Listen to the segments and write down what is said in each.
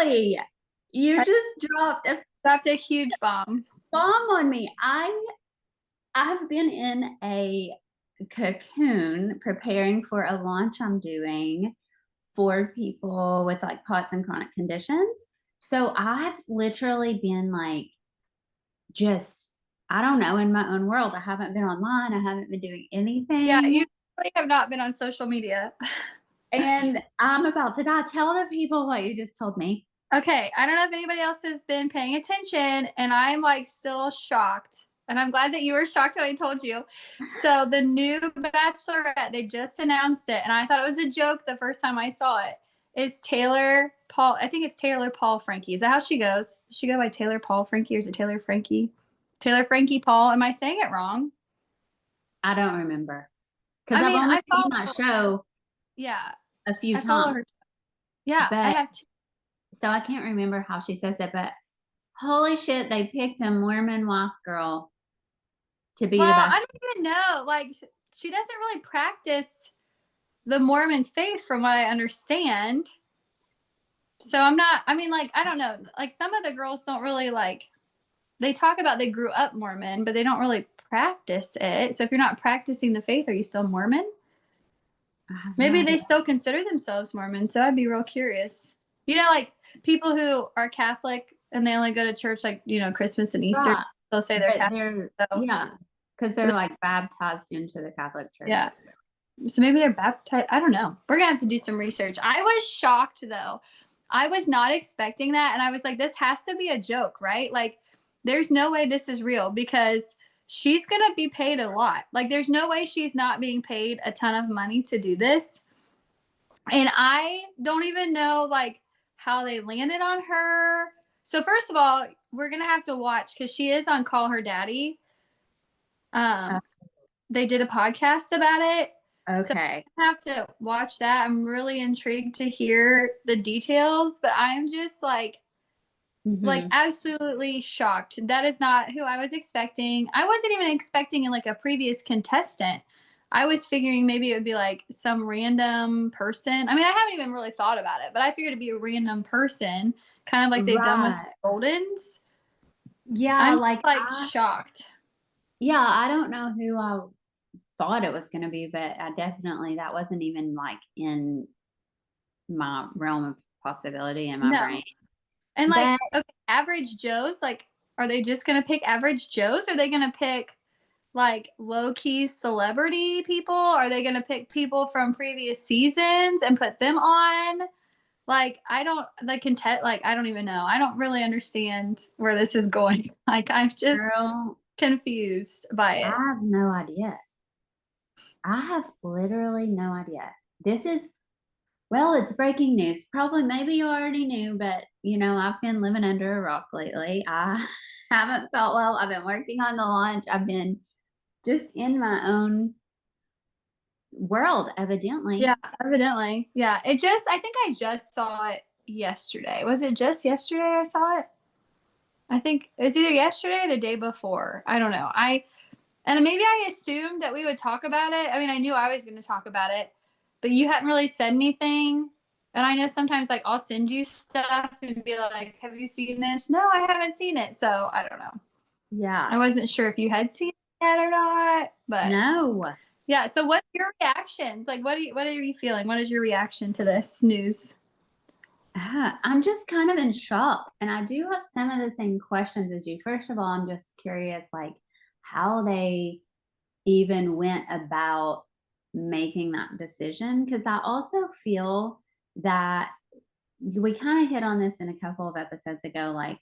Holy, you I just dropped a huge bomb. bomb on me. I've been in a cocoon preparing for a launch I'm doing for people with like POTS and chronic conditions. So I've literally been like, just, I don't know, in my own world. I haven't been online. I haven't been doing Yeah, anything. you really have not been on social media. And I'm about to die. Tell the people what you just told me. Okay, I don't know if anybody else has been paying attention, and I'm like still shocked. And I'm glad that you were shocked when I told you. So the new Bachelorette, they just announced it, and I thought it was a joke the first time I saw it. It's Taylor Paul. I think it's Taylor Paul Frankie. Is that how she goes? Does she go by Taylor Paul Frankie, or is it Taylor Frankie? Taylor Frankie Paul. Am I saying it wrong? I don't remember because I I've mean, only I seen follow. that show Yeah, a few I follow times, her. Yeah, I but have. so I can't remember how she says it. But holy shit, they picked a Mormon wife girl to be the Well, best. I don't even know. Like, she doesn't really practice the Mormon faith, from what I understand. So I'm not, I mean, like, I don't know. Like, some of the girls don't really like, they talk about they grew up Mormon, but they don't really practice it. So if you're not practicing the faith, are you still Mormon? I have no Maybe they idea. still consider themselves Mormon. So I'd be real curious. You know, like people who are Catholic and they only go to church, like, Christmas and Easter, Right. they'll say they're But Catholic. they're, So, yeah, because they're like baptized into the Catholic Church. yeah. So maybe they're baptized. I don't know. We're gonna have to do some research. I was shocked though. I was not expecting that, and I was like, this has to be a joke, right? Like, there's no way this is real because she's gonna be paid a lot. Like, there's no way she's not being paid a ton of money to do this. And I don't even know like how they landed on her. So first of all, we're gonna have to watch because she is on Call Her Daddy. Uh, Um, they did a podcast about it. So okay. I have to watch that. I'm really intrigued to hear the details, but I'm just like Hmm. absolutely shocked. That is not who I was expecting. I wasn't even expecting like a previous contestant. I was figuring maybe it would be like some random person. I mean, I haven't even really thought about it, but I figured it'd be a random person, kind of like they've done with Right. Goldens. Yeah, I'm like like shocked. yeah, I don't know who I thought it was going to be, but I definitely, that wasn't even like in my realm of possibility in my No. brain. And like, But okay, average Joes, like, are they just gonna pick average Joes? Are they gonna pick like low key celebrity people? Are they gonna pick people from previous seasons and put them on? Like, I don't like content. Like, I don't even know. I don't really understand where this is going. Like, I'm just girl, confused by I it. have no idea. I have literally no idea. This is, well, it's breaking news. Probably, maybe you already knew, but I've been living under a rock lately. I haven't felt well. I've been working on the launch. I've been just in my own world, evidently. Yeah, evidently. Yeah, I think I just saw it yesterday. Was it just yesterday I saw it? I think it was either yesterday or the day before. I don't know. And maybe I assumed that we would talk about it. I mean, I knew I was going to talk about it, but you hadn't really said anything. And I know sometimes like I'll send you stuff and be like, "Have you seen this?" No, I haven't seen it. So, I don't know. Yeah. I wasn't sure if you had seen it yet or not, but No. yeah. So what's your reactions? Like what are you feeling? What is your reaction to this news? I'm just kind of in shock. And I do have some of the same questions as you. First of all, I'm just curious, like, how they even went about making that decision. Because I also feel that we kind of hit on this in a couple of episodes ago. Like,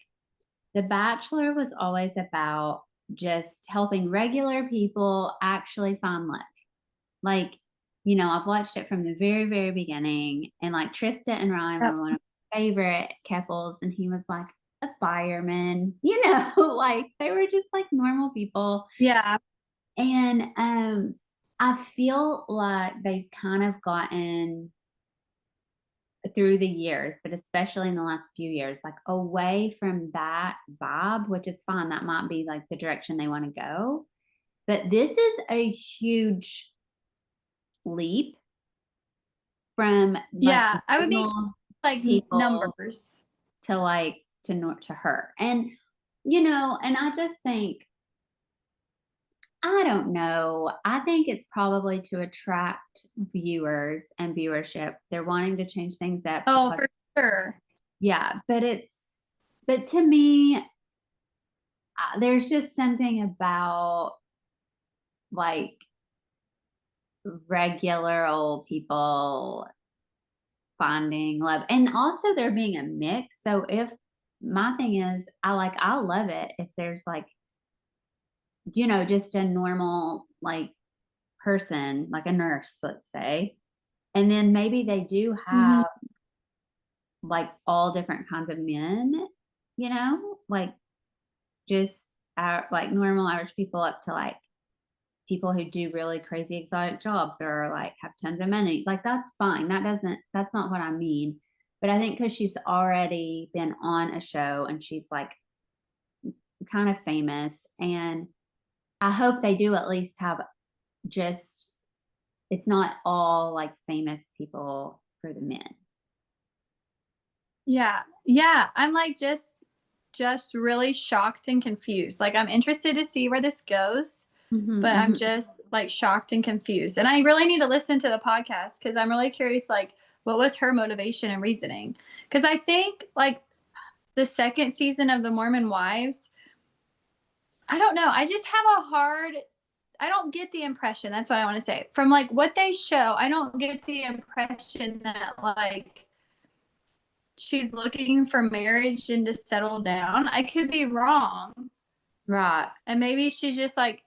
The Bachelor was always about just helping regular people actually find love. Like, I've watched it from the very, very beginning, and like Trista and Ryan Yep. were one of my favorite couples, and he was like a fireman, like they were just like normal people. Yeah. And I feel like they've kind of gotten through the years, but especially in the last few years, like away from that vibe, which is fine. That might be like the direction they want to go. But this is a huge leap from like Yeah. I would be normal like people. numbers. to her. And, and I just think, I don't know. I think it's probably to attract viewers and viewership. They're wanting to change things up Oh, because, for sure. yeah, but to me, there's just something about like regular old people finding love, and also there being a mix. So if my thing is, I love it if there's like, just a normal like person, like a nurse, let's say, and then maybe they do Mhm. have like all different kinds of men, like just like normal average people up to like people who do really crazy exotic jobs or like have tons of money. Like that's fine. That's not what I mean. But I think because she's already been on a show and she's like kind of famous, and I hope they do at least have just, it's not all like famous people for the men. Yeah. Yeah. I'm like just really shocked and confused. Like I'm interested to see where this goes, Mhm, but I'm mhm. just like shocked and confused. And I really need to listen to the podcast because I'm really curious like what was her motivation and reasoning? Because I think like the second season of The Mormon Wives, I don't know. I just have a hard I don't get the impression, that's what I want to say. From like what they show, I don't get the impression that like she's looking for marriage and to settle down. I could be wrong. Right. And maybe she's just like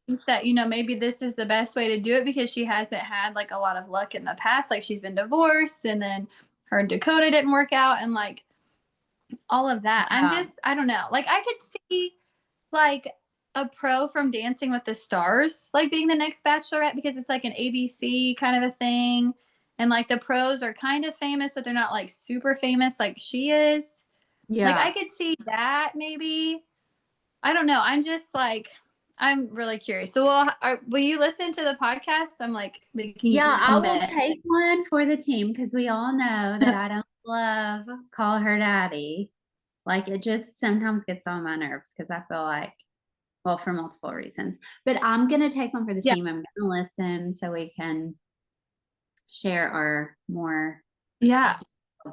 thinks that, maybe this is the best way to do it because she hasn't had like a lot of luck in the past. Like she's been divorced and then her and Dakota didn't work out and like all of that. Yeah. I don't know. Like I could see like a pro from Dancing with the Stars, like being the next Bachelorette because it's like an ABC kind of a thing. And like the pros are kind of famous, but they're not like super famous like she is. Like I Yeah. could see that maybe. I don't know. I'm just like, I'm really curious. So, will you listen to the podcast? I'm like making Yeah, you I will commit. take one for the team because we all know that I don't love call her daddy. Like it just sometimes gets on my nerves because I feel like, well, for multiple reasons. But I'm gonna take one for the Yeah. team. I'm gonna listen so we can share our more Yeah.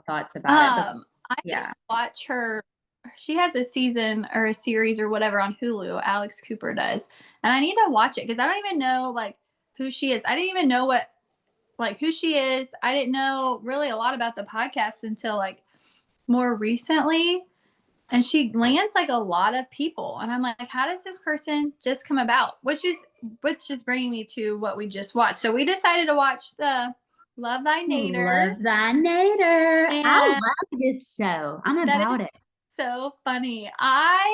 thoughts about it. But I just yeah. watch her. She has a season or a series or whatever on Hulu. Alex Cooper does, and I need to watch it because I don't even know like who she is. I didn't even know what like who she is. I didn't know really a lot about the podcast until like more recently. And she lands like a lot of people, and I'm like, how does this person just come about? Which is bringing me to what we just watched. So we decided to watch the Love Thy Nader, Love Thy Nader. I and love this show. I'm that is about it. so funny. I'm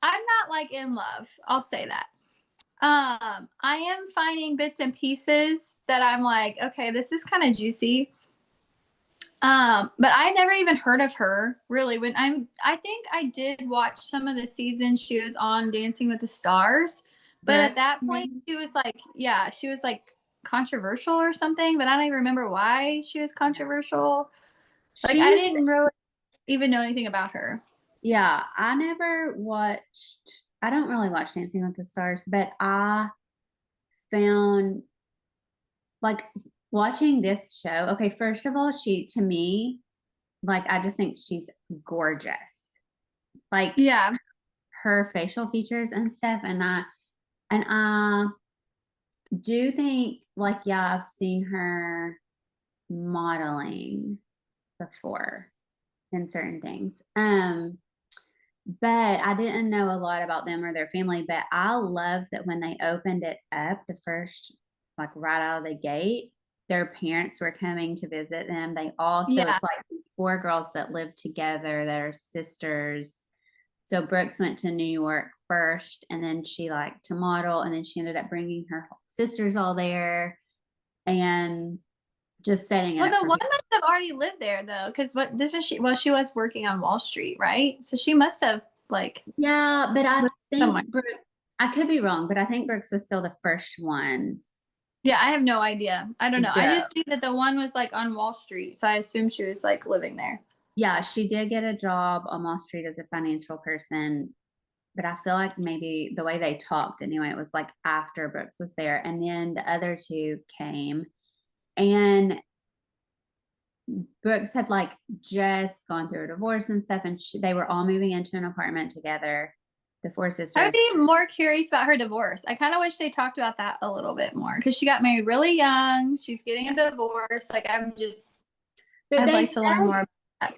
not like in love. I'll say that. I am finding bits and pieces that I'm like, okay, this is kind of juicy. But I never even heard of her really. I think I did watch some of the seasons she was on Dancing with the Stars, but at Brooks. that point she was like, yeah, she was like controversial or something. But I don't even remember why she was controversial. Like I She's didn't really even know anything about her. Yeah, I don't really watch Dancing with the Stars, but I found like watching this show. Okay, first of all, to me, like I just think she's gorgeous. Like Yeah, her facial features and stuff, and I do think like, yeah, I've seen her modeling before in certain things. But I didn't know a lot about them or their family, but I love that when they opened it up, the first like right out of the gate, their parents were coming to visit them. yeah. It's like these 4 girls that live together that are sisters. So Brooks went to New York first, and then she liked to model, and then she ended up bringing her sisters all there and just setting it Well, up the for one people. must have already lived there though, because what doesn't she? Well, she was working on Wall Street, right? So she must have like Yeah, but I lived somewhere. think I could be wrong, but I think Brooks was still the first one Yeah, I have no idea. I don't to know. I go. just think that the one was like on Wall Street, so I assume she was like living there. Yeah, she did get a job on Wall Street as a financial person, but I feel like maybe the way they talked anyway, it was like after Brooks was there. And then the other two came, and Brooks had like just gone through a divorce and stuff, and they were all moving into an apartment together, the four I would sisters. be more curious about her divorce. I kind of wish they talked about that a little bit more because she got married really young. She's getting a divorce. Like, But I'd they like to learn said more about that.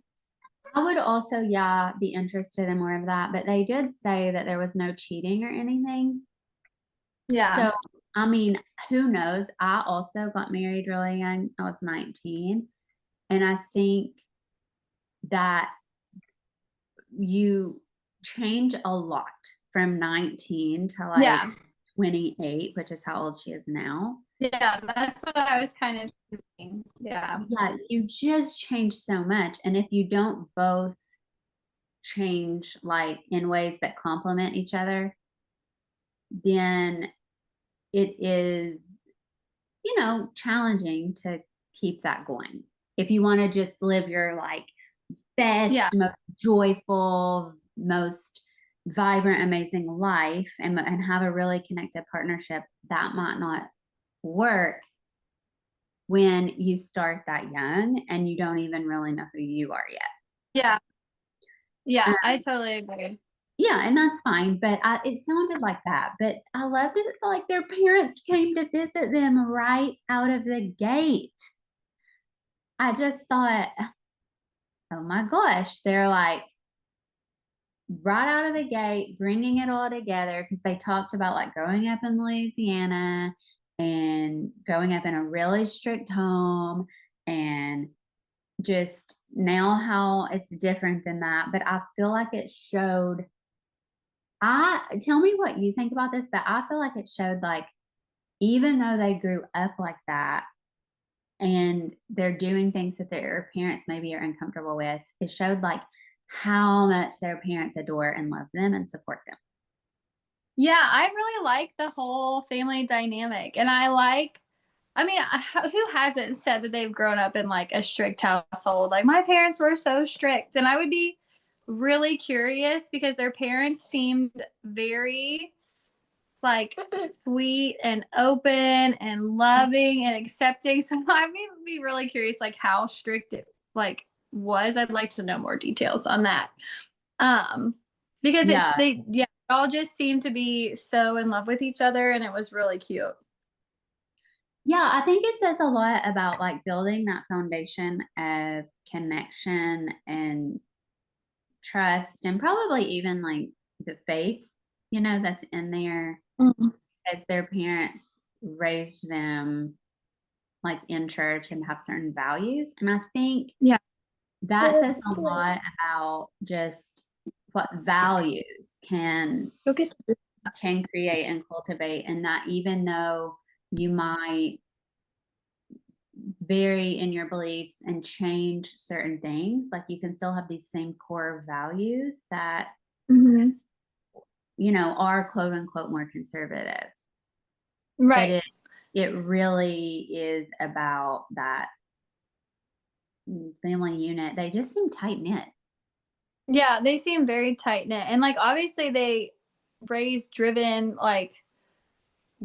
I would also, yeah, be interested in more of that. But they did say that there was no cheating or anything. Yeah. So, I mean, who knows? I also got married really young. I was 19. And I think that you change a lot from 19 to like Yeah. 28, which is how old she is now. Yeah. That's what I was kind of thinking. Yeah. Yeah, you just change so much. And if you don't both change like in ways that complement each other, then it is, challenging to keep that going. If you want to just live your like Yeah. best, most joyful, most vibrant, amazing life and have a really connected partnership, that might not work when you start that young and you don't even really know who you are yet. Yeah. Um, Yeah. I totally agree. yeah, and that's fine. But it sounded like that. But I loved it. Like their parents came to visit them right out of the gate. I just thought, oh my gosh, they're like right out of the gate, bringing it all together because they talked about like growing up in Louisiana and growing up in a really strict home and just now how it's different than that. But I feel like it showed. I tell me what you think about this, but I feel like it showed like even though they grew up like that and they're doing things that their parents maybe are uncomfortable with, it showed like how much their parents adore and love them and support them. Yeah. I really like the whole family dynamic. And I mean, who hasn't said that they've grown up in like a strict household? Like, my parents were so strict. And I would be really curious because their parents seemed very like sweet and open and loving and accepting. So I would be really curious, like how strict it like was. I'd like to know more details on that. Um, because Yeah. they all just seemed to be so in love with each other, and it was really cute. Yeah, I think it says a lot about like building that foundation of connection and trust and probably even like the faith, that's in there Mhm. as their parents raised them like in church and have certain values. And I think Yeah. that says a lot about just what values Okay. can create and cultivate, and that even though you might vary in your beliefs and change certain things, like you can still have these same core values that Hmm. are quote unquote more conservative, but Right. it really is about that family unit. They just seem tight knit. Yeah, they seem very tight knit, and like obviously they raise driven like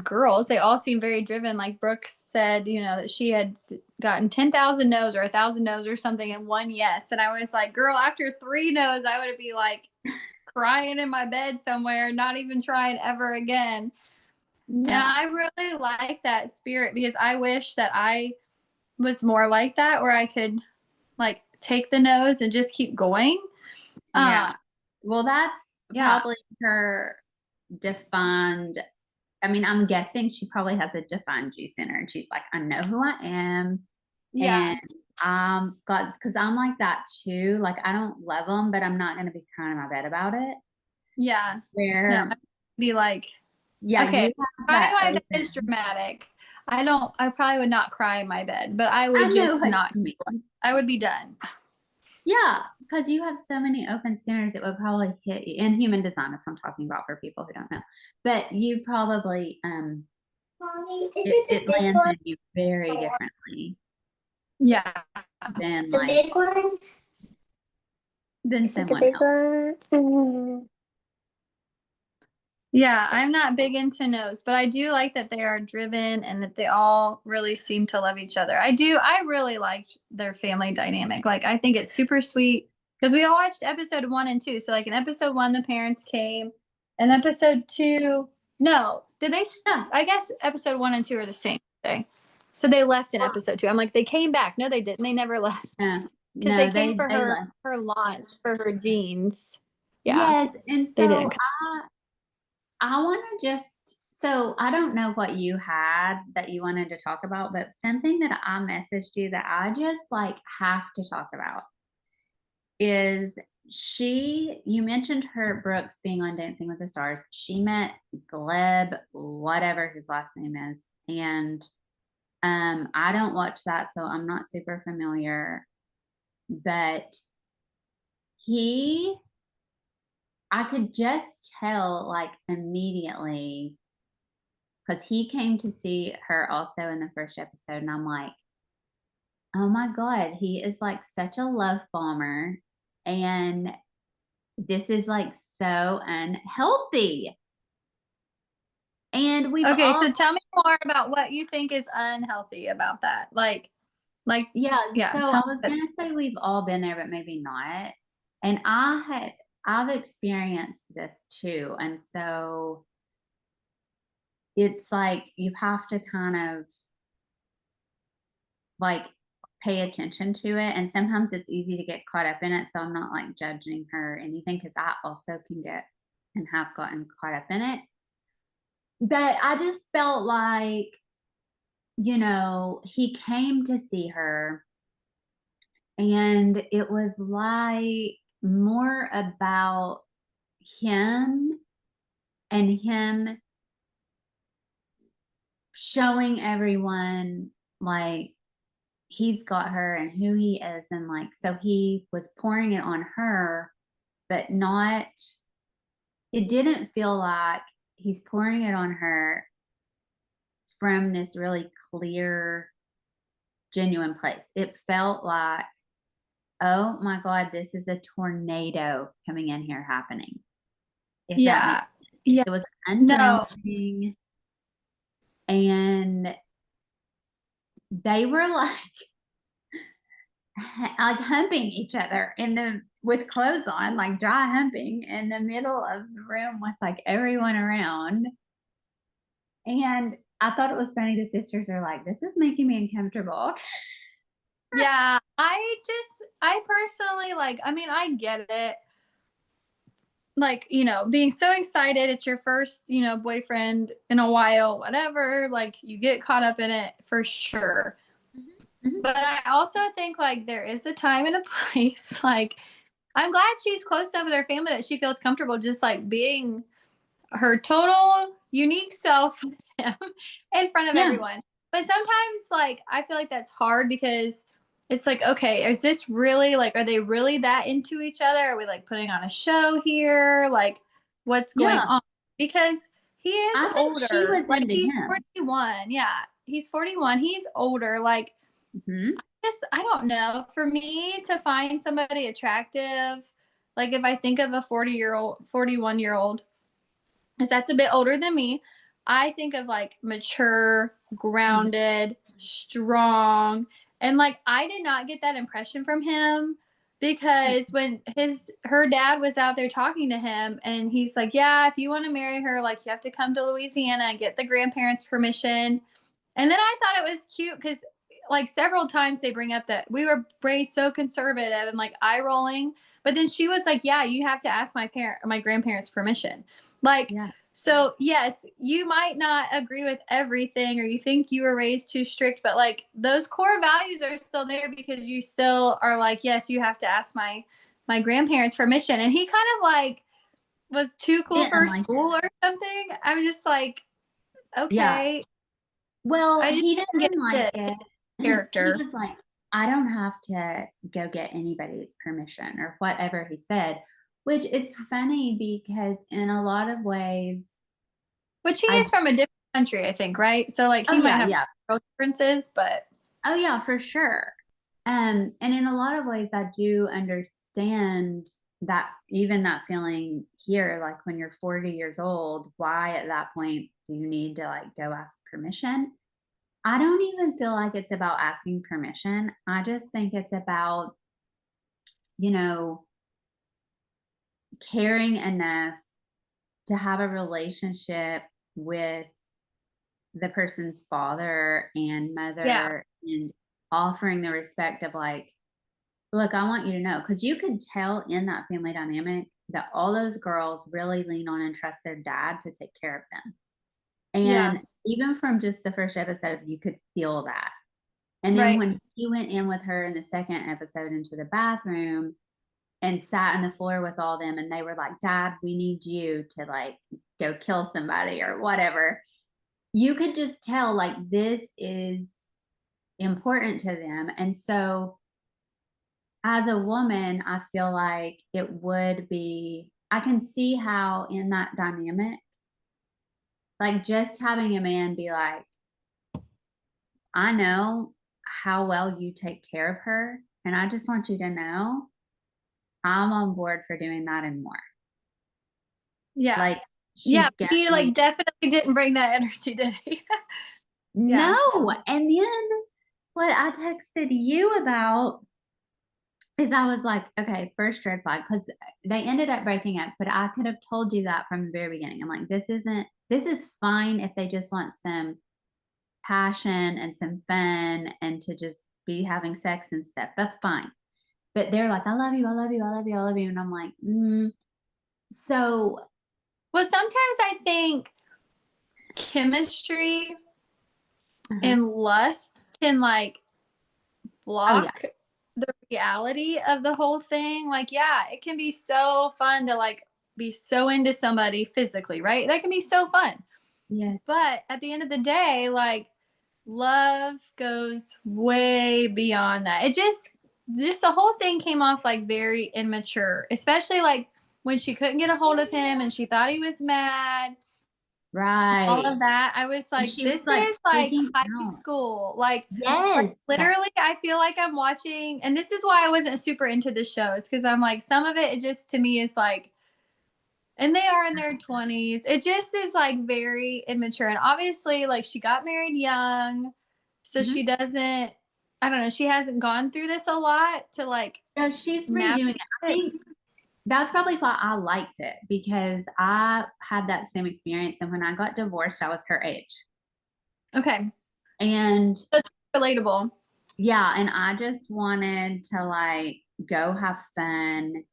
girls. They all seem very driven. Like Brooks said, that she had gotten 10,000 no's or 1,000 no's or something and one yes. And I was like, girl, after 3 no's, I would be like crying in my bed somewhere, not even trying ever again. And Yeah. I really like that spirit because I wish that I was more like that, where I could like take the no's and just keep going. Yeah. Well, that's Yeah. probably her defined. I mean, I'm guessing she probably has a defined G center and she's like, I know who I am. Yeah. And God, because I'm like that too. Like, I don't love them, but I'm not going to be crying in my bed about it. Yeah. No, Where, I'd be like, yeah, okay, you have crying that in my bed is open. dramatic. I probably would not cry in my bed, but I I would know just what not, you mean. I would be done. Yeah, because you have so many open centers, it would probably hit you. In human design, that's what I'm talking about for people who don't know. But you probably, Mommy, is it, it it the big lands one in you very differently Yeah. than the like, big one? Then It's like a someone big else. one. Yeah, I'm not big into no's, but I do like that they are driven and that they all really seem to love each other. I really liked their family dynamic. Like, I think it's super sweet because we all watched episode 1 and 2. So, like, in episode 1, the parents came, and episode 2, no, did they? Yeah. I guess episode 1 and 2 are the same thing. So they left in episode 2. I'm like, they came back. No, they didn't. They never left Yeah. because No, they came for they her left. her launch for her jeans. Yeah, Yes, and they so didn't. I want to just so I don't know what you had that you wanted to talk about, but something that I messaged you that I just like have to talk about is you mentioned her Brooks being on Dancing with the Stars. She met Gleb, whatever his last name is. And I don't watch that, so I'm not super familiar. But I could just tell like immediately because he came to see her also in the first episode, and I'm like, oh my God, he is like such a love bomber. And this is like so unhealthy. And we've Okay, all, so tell me more about what you think is unhealthy about that. yeah. Yeah, So I tell was me. gonna say we've all been there, but maybe not. And I've experienced this too. And so it's like you have to kind of like pay attention to it. And sometimes it's easy to get caught up in it. So I'm not like judging her or anything because I also can get and have gotten caught up in it. But I just felt like, he came to see her and it was like more about him and him showing everyone like he's got her and who he is. And like, so he was pouring it on her, but not, it didn't feel like he's pouring it on her from this really clear, genuine place. It felt like, oh my God, this is a tornado coming in here happening. If that makes Yeah. sense. Yeah. It was No. unflinching and they were like humping each other with clothes on, like dry humping in the middle of the room with like everyone around. And I thought it was funny. The sisters are like, this is making me uncomfortable. Yeah. I personally I get it. Like, being so excited, it's your first, boyfriend in a while, whatever, like you get caught up in it for sure. Mm-hmm. But I also think like there is a time and a place. Like, I'm glad she's close enough with her family that she feels comfortable just like being her total unique self with him in front of Yeah. everyone. But sometimes, like, I feel like that's hard because it's like, okay, is this really like, are they really that into each other? Are we like putting on a show here? Like, what's going Yeah. on? Because he is I think she older. was Like, into he's him. 41. Yeah, he's 41. He's older. Like, Mm-hmm. I don't know. For me to find somebody attractive, like if I think of a 40-year-old, 41-year-old, because that's a bit older than me, I think of like mature, grounded, strong. And like I did not get that impression from him because when her dad was out there talking to him and he's like, yeah, if you want to marry her, like you have to come to Louisiana and get the grandparents' permission. And then I thought it was cute because like several times they bring up that we were raised so conservative and like eye rolling. But then she was like, yeah, you have to ask my grandparents' permission. Like, Yeah. so yes, you might not agree with everything or you think you were raised too strict, but like those core values are still there because you still are like, yes, you have to ask my grandparents' permission. And he kind of like was too cool for Like school or something. I'm just like, yeah. okay. Well, I just he didn't get didn't like the it. He character. was like, I don't have to go get anybody's permission or whatever he said, which it's funny because in a lot of ways, Which he I, is from a different country, I think, right? So like he oh might yeah, have yeah. differences, but Oh yeah, for sure. And in a lot of ways, I do understand that, even that feeling here, like when you're 40 years old, why at that point do you need to like go ask permission? I don't even feel like it's about asking permission. I just think it's about, you know, caring enough to have a relationship with the person's father and Yeah. mother, and offering the respect of like, look, I want you to know, because you could tell in that family dynamic that all those girls really lean on and trust their dad to take care of them. Yeah. And even from just the first episode, you could feel that. And then Right. when he went in with her in the second episode into the bathroom and sat on the floor with all them, and they were like, Dad, we need you to like go kill somebody or whatever. You could just tell like this is important to them. And so as a woman, I feel like it would be, I can see how in that dynamic, like just having a man be like, I know how well you take care of her, and I just want you to know I'm on board for doing that and more. Yeah. Like Yeah. she's He getting like definitely didn't bring that energy, did he? Yeah. no. And then what I texted you about is I was like, okay, first red flag, because they ended up breaking up, but I could have told you that from the very beginning. I'm like, this is fine if they just want some passion and some fun and to just be having sex and stuff. That's fine. But they're like, I love you, I love you, I love you, I love you. And I'm like, so Well, sometimes I think chemistry uh-huh. and lust can like Oh yeah. block the reality of the whole thing. Like, yeah, it can be so fun to like be so into somebody physically, right? That can be so fun. Yes. But at the end of the day, like love goes way beyond that. It just the whole thing came off like very immature, especially like when she couldn't get a hold of him and she thought he was mad, all Right. of that. I was And like, she was this like is like freaking high out. school. Like Yes. literally, I feel like I'm watching, and this is why I wasn't super into the show. It's because I'm like, some of it just to me is like, and they are in their 20s. It just is like very immature. And obviously, like she got married young. So Mhm. she doesn't, I don't know, she hasn't gone through this a lot to like So she's redoing navigate it. I it. think that's probably why I liked it, because I had that same experience. And when I got divorced, I was her age. Okay. And That's relatable. yeah, and I just wanted to like go have fun.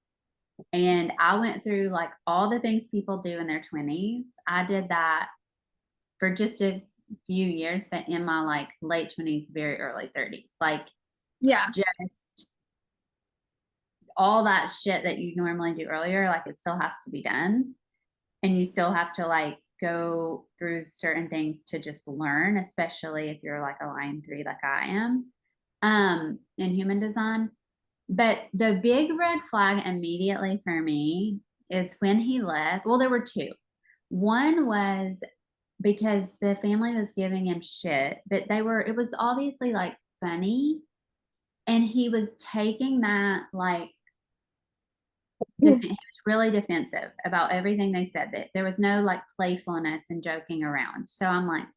And I went through like all the things people do in their 20s. I did that for just a few years, but in my like late 20s, very early 30s. Like Yeah. just all that shit that you normally do earlier, like it still has to be done. And you still have to like go through certain things to just learn, especially if you're like a line three like I am in human design. But the big red flag immediately for me is when he left. Well, there were two. One was because the family was giving him shit, but it was obviously like funny. And he was taking that like, he was really defensive about everything they said, that there was no like playfulness and joking around. So I'm like,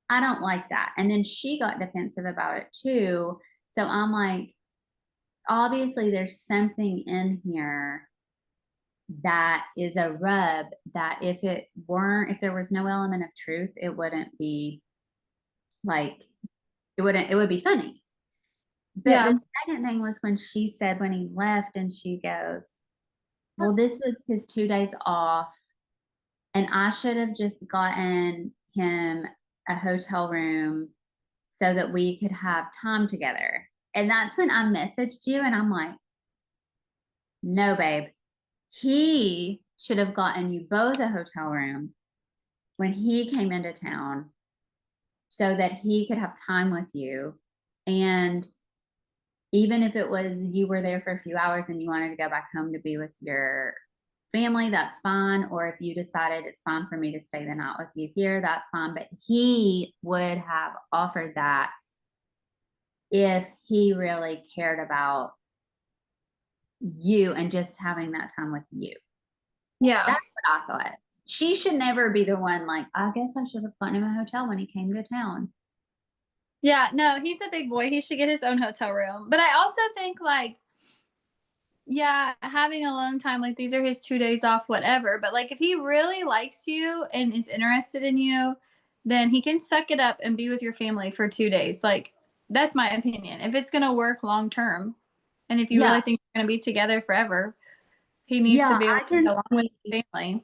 I don't like that. And then she got defensive about it too. So I'm like, obviously there's something in here that is a rub, that if there was no element of truth, it wouldn't be like, it would be funny. But Yeah. the second thing was when she said, when he left, and she goes, well, this was his 2 days off, and I should have just gotten him a hotel room so that we could have time together. And that's when I messaged you, and I'm like, no, babe, he should have gotten you both a hotel room when he came into town so that he could have time with you. And even if it was you were there for a few hours and you wanted to go back home to be with your family, that's fine. Or if you decided it's fine for me to stay the night with you here, that's fine. But he would have offered that if he really cared about you and just having that time with you. Yeah. That's what I thought. She should never be the one like, I guess I should have gotten him a hotel when he came to town. Yeah, no, he's a big boy. He should get his own hotel room. But I also think like, yeah, having alone time, like these are his 2 days off, whatever. But like if he really likes you and is interested in you, then he can suck it up and be with your family for 2 days. Like that's my opinion. If it's gonna work long term, and if you Yeah. really think you're gonna be together forever, he needs to Yeah, be able I to can get along with see. his family.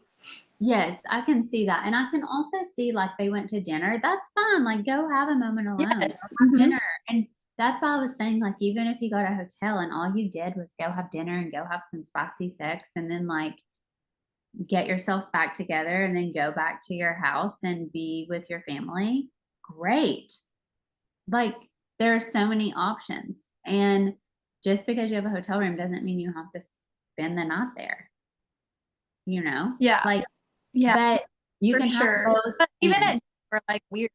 Yes, I can see that. And I can also see like they went to dinner. That's fine. Like go have a moment alone. Go Yes. have dinner. And that's why I was saying, like, even if you got a hotel and all you did was go have dinner and go have some spicy sex and then like get yourself back together and then go back to your house and be with your family, great. Like there are so many options. And just because you have a hotel room doesn't mean you have to spend the night there, you know? Yeah. Like, Yeah, but you for can have sure. both. But even And at we're like weird.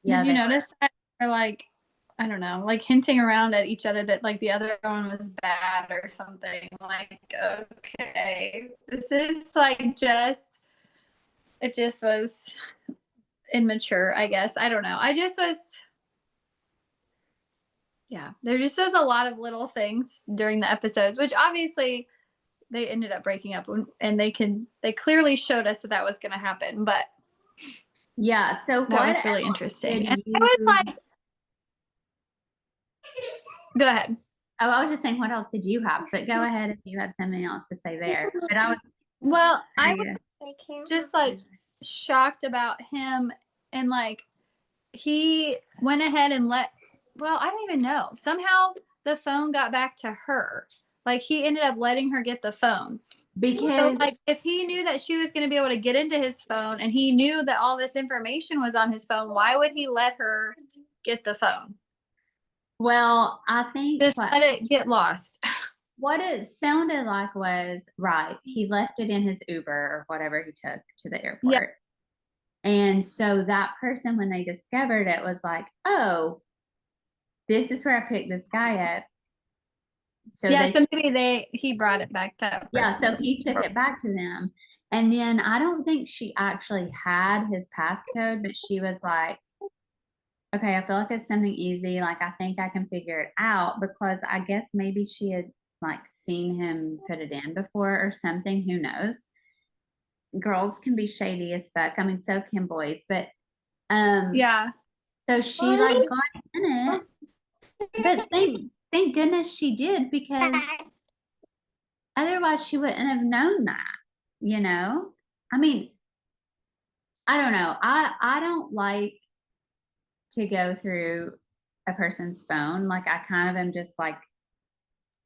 yeah, Did you they notice that? Or like, I don't know, like hinting around at each other that like the other one was bad or something. Like, okay, this is like just, it just was immature, I guess. I don't know. I just was, yeah, there just was a lot of little things during the episodes, which obviously they ended up breaking up and they clearly showed us that that was going to happen. But yeah. So that what was really else interesting. did And I you was like, go ahead. oh, I was just saying what else did you have? But go ahead if you had something else to say there. But I was Well, I was curious. just like shocked about him and like he went ahead and well, I don't even know. Somehow the phone got back to her. Like he ended up letting her get the phone. So Because like if he knew that she was going to be able to get into his phone and he knew that all this information was on his phone, why would he let her get the phone? well, I think Just let it get lost. what it sounded like was right. He left it in his Uber or whatever he took to the Yeah. airport. And so that person, when they discovered it, was like, oh, this is where I picked this guy up. So Yeah, they, so maybe he brought it back that yeah, person. so he took it back to them. And then I don't think she actually had his passcode, but she was like, okay, I feel like it's something easy. Like, I think I can figure it out because I guess maybe she had like seen him put it in before or something. Who knows? Girls can be shady as fuck. I mean, so can boys, but Yeah. so she like got in it, but thank goodness she did because otherwise she wouldn't have known that, you know? I mean, I don't know. I don't like to go through a person's phone. Like I kind of am just like,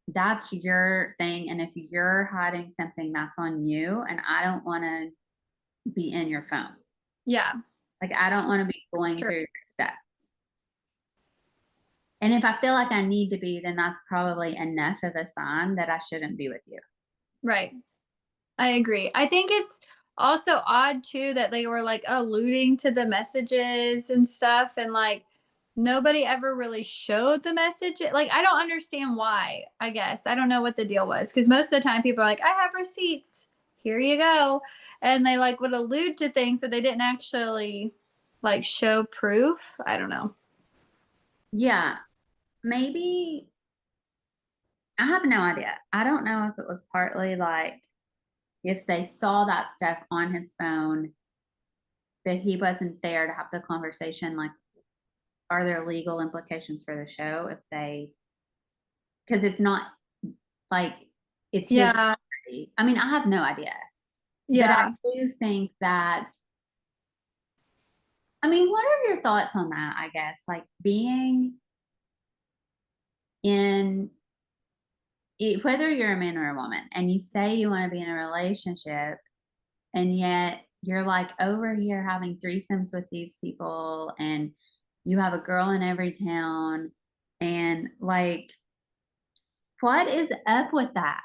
that's your thing. And if you're hiding something, that's on you. And I don't want to be in your phone. Yeah. Like I don't want to be going Sure. through your stuff. And if I feel like I need to be, then that's probably enough of a sign that I shouldn't be with you. Right. I agree. I think it's also odd too that they were like alluding to the messages and stuff and like nobody ever really showed the message. Like I don't understand why, I guess. I don't know what the deal was cuz most of the time people are like I have receipts. Here you go. And they like would allude to things that they didn't actually like show proof. I don't know. Yeah. Maybe I have no idea. I don't know if it was partly like if they saw that stuff on his phone, that he wasn't there to have the conversation. Like, are there legal implications for the show if they, because it's not like it's his Yeah. property. I mean, I have no idea. But I Yeah. do think that, I mean, what are your thoughts on that? I guess, like being in, whether you're a man or a woman, and you say you want to be in a relationship, and yet you're like over here having threesomes with these people, and you have a girl in every town, and like, what is up with that?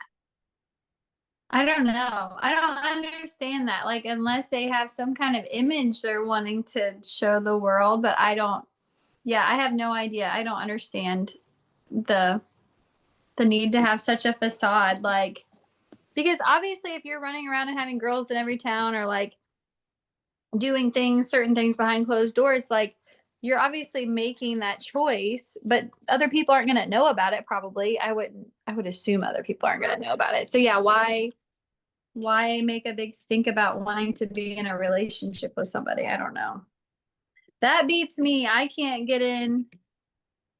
I don't know. I don't understand that. Like, unless they have some kind of image they're wanting to show the world, but I don't. Yeah, I have no idea. I don't understand the need to have such a facade, like, because obviously if you're running around and having girls in every town or like doing things, certain things behind closed doors, like you're obviously making that choice, but other people aren't going to know about it probably. I would assume other people aren't going to know about it. So yeah, why make a big stink about wanting to be in a relationship with somebody? I don't know. That beats me. I can't get in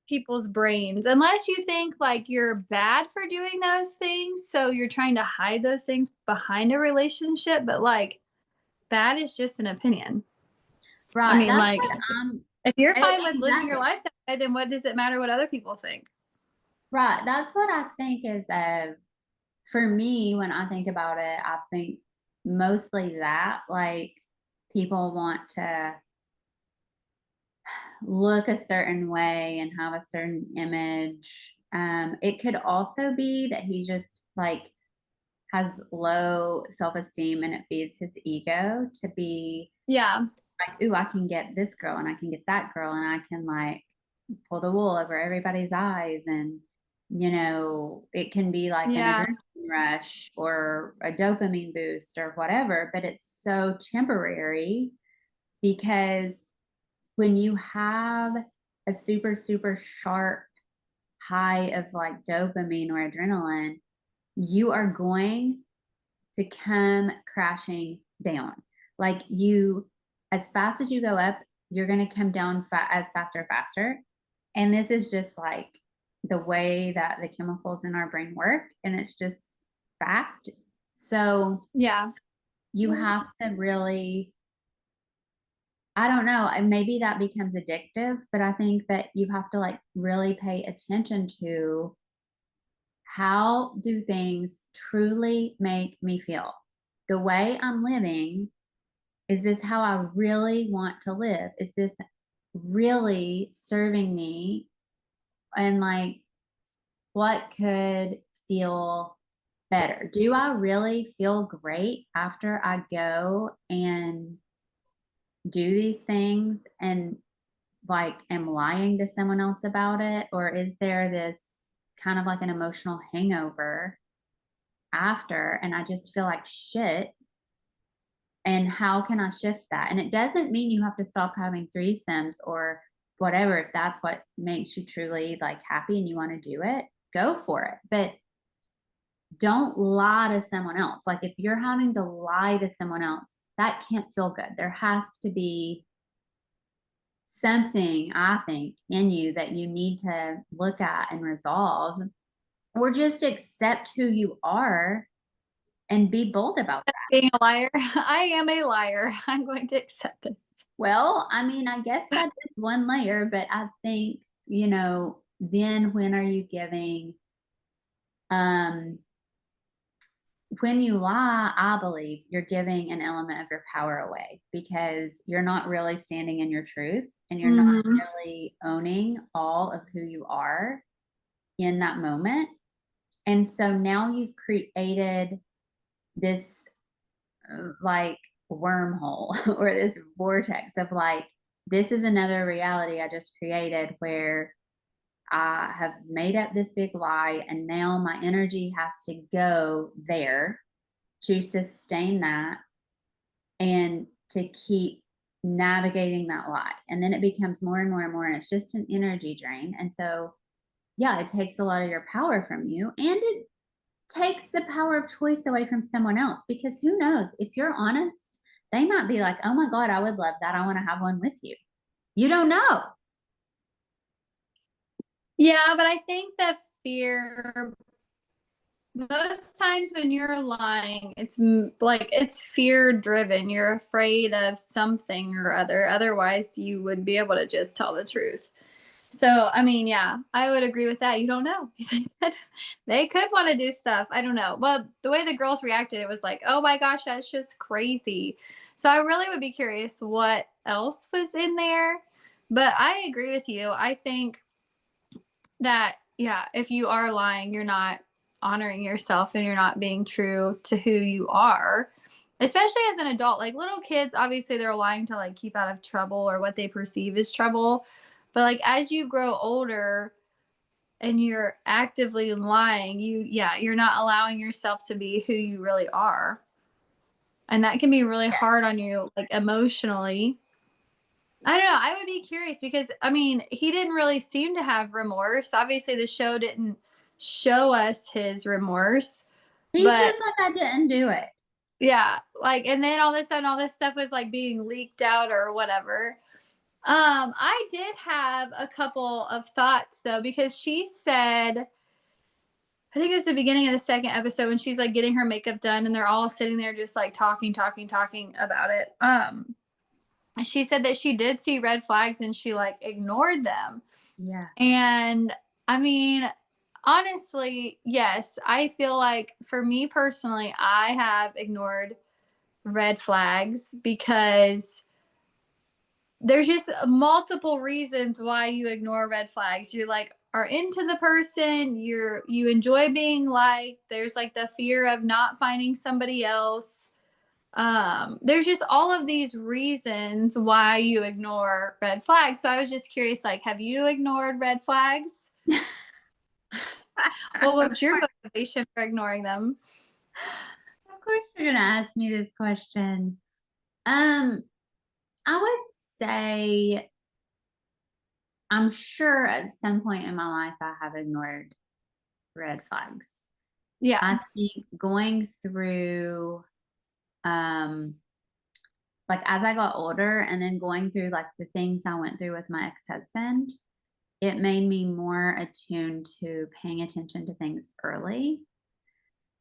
people's brains unless you think like you're bad for doing those things, so you're trying to hide those things behind a relationship, but like that is just an opinion. I Right. mean, That's like, what I'm if you're fine with living your exactly. life that way, then what does it matter what other people think? Right. That's what I think is for me when I think about it, I think mostly that like people want to look a certain way and have a certain image. It could also be that he just like has low self-esteem and it feeds his ego to be Yeah. like, ooh, I can get this girl and I can get that girl and I can like pull the wool over everybody's eyes. And, it can be like an Yeah. adrenaline rush or a dopamine boost or whatever, but it's so temporary because when you have a super, super sharp high of like dopamine or adrenaline, you are going to come crashing down. Like as fast as you go up, you're going to come down as faster, faster. And this is just like the way that the chemicals in our brain work. And it's just fact. So Yeah. you have to really, I don't know, and maybe that becomes addictive, but I think that you have to like really pay attention to how do things truly make me feel? The way I'm living, is this how I really want to live? Is this really serving me? And like, what could feel better? Do I really feel great after I go and do these things and like am lying to someone else about it? Or is there this kind of like an emotional hangover after and I just feel like shit? And how can I shift that? And it doesn't mean you have to stop having threesomes or whatever. If that's what makes you truly like happy and you want to do it, go for it. But don't lie to someone else. Like if you're having to lie to someone else, that can't feel good. There has to be something, I think, in you that you need to look at and resolve, or just accept who you are and be bold about that. Being a liar. I am a liar. I'm going to accept this. Well, I mean, I guess that is one layer, but I think, then when are you giving, um, when you lie, I believe you're giving an element of your power away because you're not really standing in your truth and you're not Mhm. really owning all of who you are in that moment. And so now you've created this like wormhole or this vortex of like, this is another reality I just created where I have made up this big lie and now my energy has to go there to sustain that and to keep navigating that lie. And then it becomes more and more and more, and it's just an energy drain. And so, yeah, it takes a lot of your power from you and it takes the power of choice away from someone else because who knows if you're honest, they might be like, oh my God, I would love that. I want to have one with you. You don't know. Yeah, but I think that fear, most times when you're lying, it's like it's fear driven. You're afraid of something or other. Otherwise, you would be able to just tell the truth. So, I mean, yeah, I would agree with that. You don't know. They could want to do stuff. I don't know. Well, the way the girls reacted, it was like, oh my gosh, that's just crazy. So, I really would be curious what else was in there. But I agree with you. I think that, yeah, if you are lying, you're not honoring yourself and you're not being true to who you are, especially as an adult. Like little kids, obviously they're lying to like keep out of trouble or what they perceive as trouble. But like as you grow older and you're actively lying, you're not allowing yourself to be who you really are. And that can be really Yes. hard on you, like emotionally. I don't know. I would be curious because I mean, he didn't really seem to have remorse. Obviously, the show didn't show us his remorse, He's but just like, "I didn't do it." yeah, like, and then all of a sudden, all this stuff was like being leaked out or whatever. I did have a couple of thoughts though, because she said, I think it was the beginning of the second episode when she's like getting her makeup done and they're all sitting there just like talking about it. She said that she did see red flags and she like ignored them. Yeah. And I mean, honestly, yes, I feel like for me personally, I have ignored red flags because there's just multiple reasons why you ignore red flags. You like are into the person, you enjoy being liked. There's like the fear of not finding somebody else. There's just all of these reasons why you ignore red flags. So I was just curious, like, have you ignored red flags? What was your motivation for ignoring them? Of course you're gonna ask me this question. Um, I would say I'm sure at some point in my life I have ignored red flags. Yeah. I think going through, um, like as I got older and then going through like the things I went through with my ex-husband, it made me more attuned to paying attention to things early.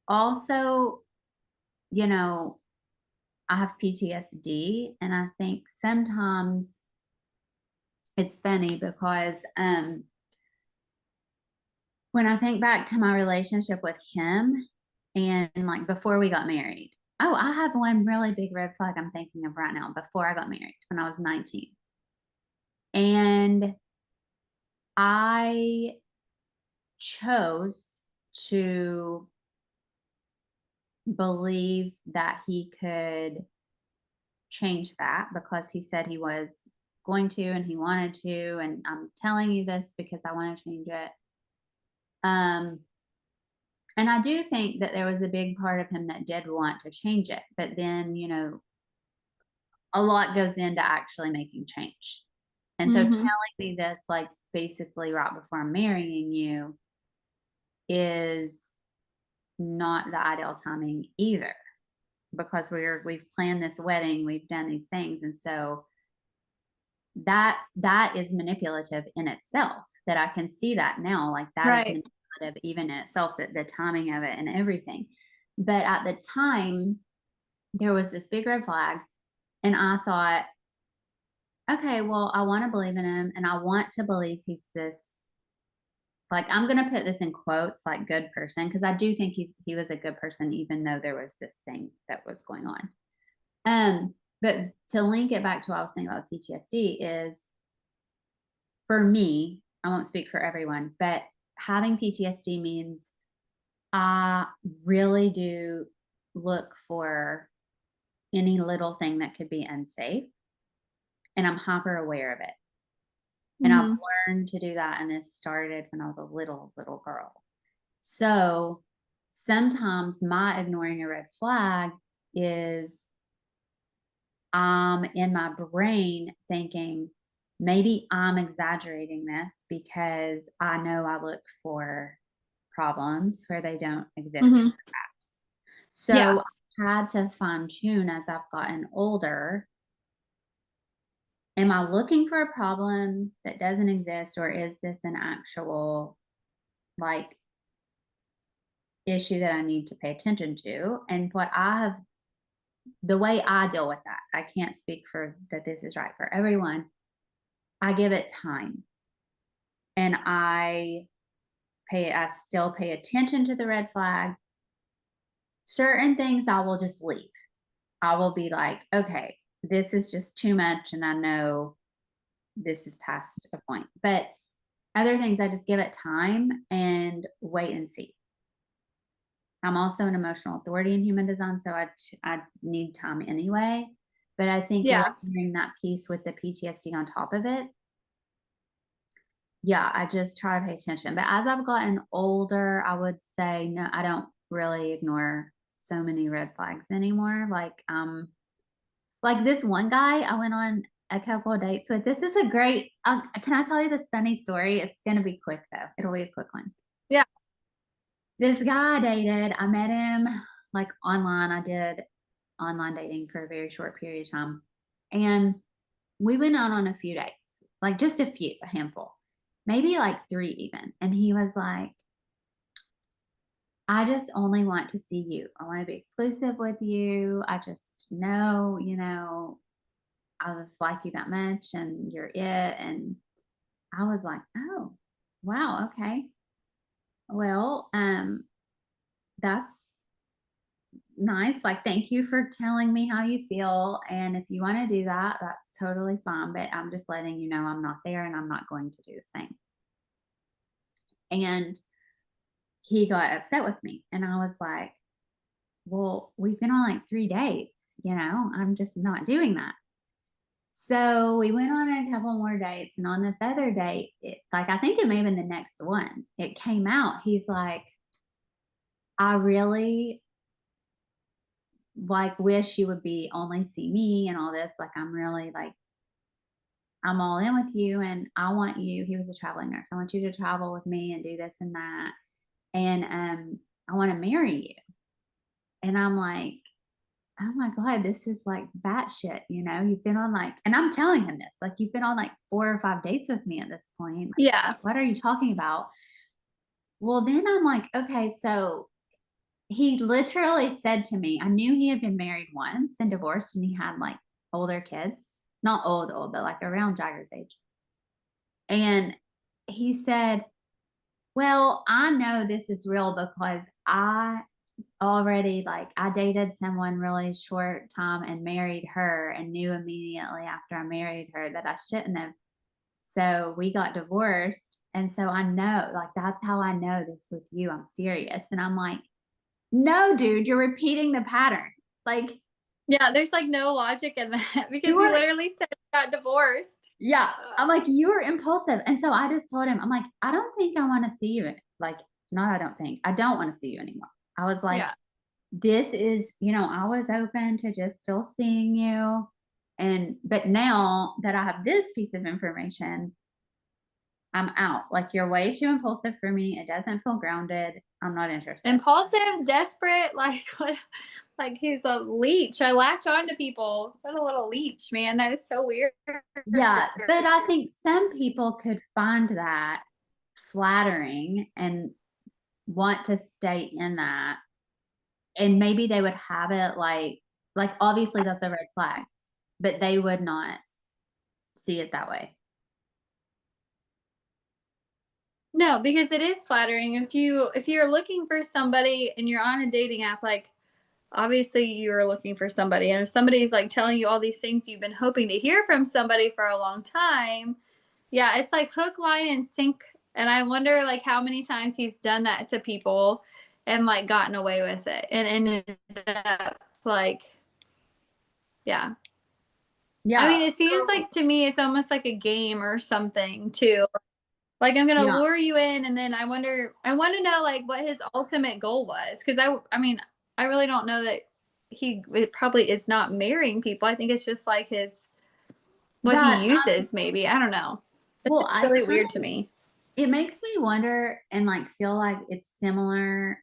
Also, you know, I have PTSD, and I think sometimes it's funny because when I think back to my relationship with him and like before we got married. Oh, I have one really big red flag I'm thinking of right now before I got married when I was 19. And I chose to believe that he could change that because he said he was going to and he wanted to. And I'm telling you this because I want to change it. Um, and I do think that there was a big part of him that did want to change it. But then, a lot goes into actually making change. And so Mm-hmm. telling me this, like basically right before I'm marrying you, is not the ideal timing either because we've planned this wedding, we've done these things. And so that is manipulative in itself, that I can see that now, like that is Right. manipulative even in itself, that the timing of it and everything. But at the time, there was this big red flag, and I thought, okay, well, I want to believe in him, and I want to believe he's this, like, I'm gonna put this in quotes, like good person, because I do think he was a good person, even though there was this thing that was going on. But to link it back to what I was saying about PTSD is, for me, I won't speak for everyone, but having PTSD means I really do look for any little thing that could be unsafe, and I'm hyper aware of it. And I've Mm-hmm. learned to do that, and this started when I was a little girl. So sometimes my ignoring a red flag is in my brain thinking, maybe I'm exaggerating this because I know I look for problems where they don't exist, Mm-hmm. perhaps. Yeah. So I had to fine tune as I've gotten older. Am I looking for a problem that doesn't exist, or is this an actual like issue that I need to pay attention to? And the way I deal with that, I can't speak for that this is right for everyone. I give it time, and I still pay attention to the red flag. Certain things I will just leave. I will be like, okay, this is just too much, and I know this is past a point. But other things, I just give it time and wait and see. I'm also an emotional authority in human design, so I need time anyway. But I think Yeah. layering that piece with the PTSD on top of it yeah, I just try to pay attention. But as I've gotten older, I would say no, I don't really ignore so many red flags anymore. Like this one guy I went on a couple of dates with. This is a great. Can I tell you this funny story? It's gonna be quick though. It'll be a quick one. Yeah. This guy I dated. I met him like online. I did online dating for a very short period of time, and we went out on a few dates, like just a few, a handful, maybe like 3 even. And he was like, "I just only want to see you. I want to be exclusive with you. I just know, I just like you that much and you're it." And I was like, "Oh, wow, okay. Well, that's nice. Like, thank you for telling me how you feel. And if you want to do that, that's totally fine. But I'm just letting you know I'm not there and I'm not going to do the same." And he got upset with me. And I was like, "Well, we've been on like 3 dates, I'm just not doing that." So we went on a couple more dates. And on this other date, like, I think it may have been the next one, it came out. He's like, "I really like wish you would be only see me and all this. Like, I'm really like, I'm all in with you and I want you." He was a traveling nurse. "I want you to travel with me and do this and that. And I want to marry you." And I'm like, "Oh my God, this is like batshit, you've been on like," and I'm telling him this, like, "You've been on like 4 or 5 dates with me at this point. Like, Yeah. what are you talking about?" Well, then I'm like, okay, so he literally said to me, I knew he had been married once and divorced and he had like older kids, not old, but like around Jagger's age. And he said, "Well, I know this is real because I dated someone really short time and married her and knew immediately after I married her that I shouldn't have. So we got divorced. And so I know, like, that's how I know this with you. I'm serious." And I'm like, "No, dude, you're repeating the pattern. Like, Yeah, there's like no logic in that because you you are, literally said you got divorced. yeah." I'm Uh, like, "You are impulsive." And so I just told him, I'm like, "I don't think I want to see you." Like, not, I don't think, I don't want to see you anymore. I was like, yeah. this is, I was open to just still seeing you. But now that I have this piece of information, I'm out. Like, you're way too impulsive for me. It doesn't feel grounded. I'm not interested. Impulsive, desperate, like what, like he's a leech. I latch on to people. What a little leech, man. That is so weird. Yeah. But I think some people could find that flattering and want to stay in that. And maybe they would have it like obviously that's a red flag, but they would not see it that way. No, because it is flattering. If you're looking for somebody and you're on a dating app, like obviously you're looking for somebody. And if somebody's like telling you all these things you've been hoping to hear from somebody for a long time, yeah, it's like hook, line, and sink. And I wonder like how many times he's done that to people and like gotten away with it and ended up like, yeah. I Yeah. mean, it seems like to me it's almost like a game or something too. Like I'm gonna Yeah. lure you in, and then I want to know like what his ultimate goal was, because I mean, I really don't know that it probably is not marrying people. I think it's just like his what he That uses, maybe. I don't know. It's well, just really weird to me. it makes me wonder and like feel like it's similar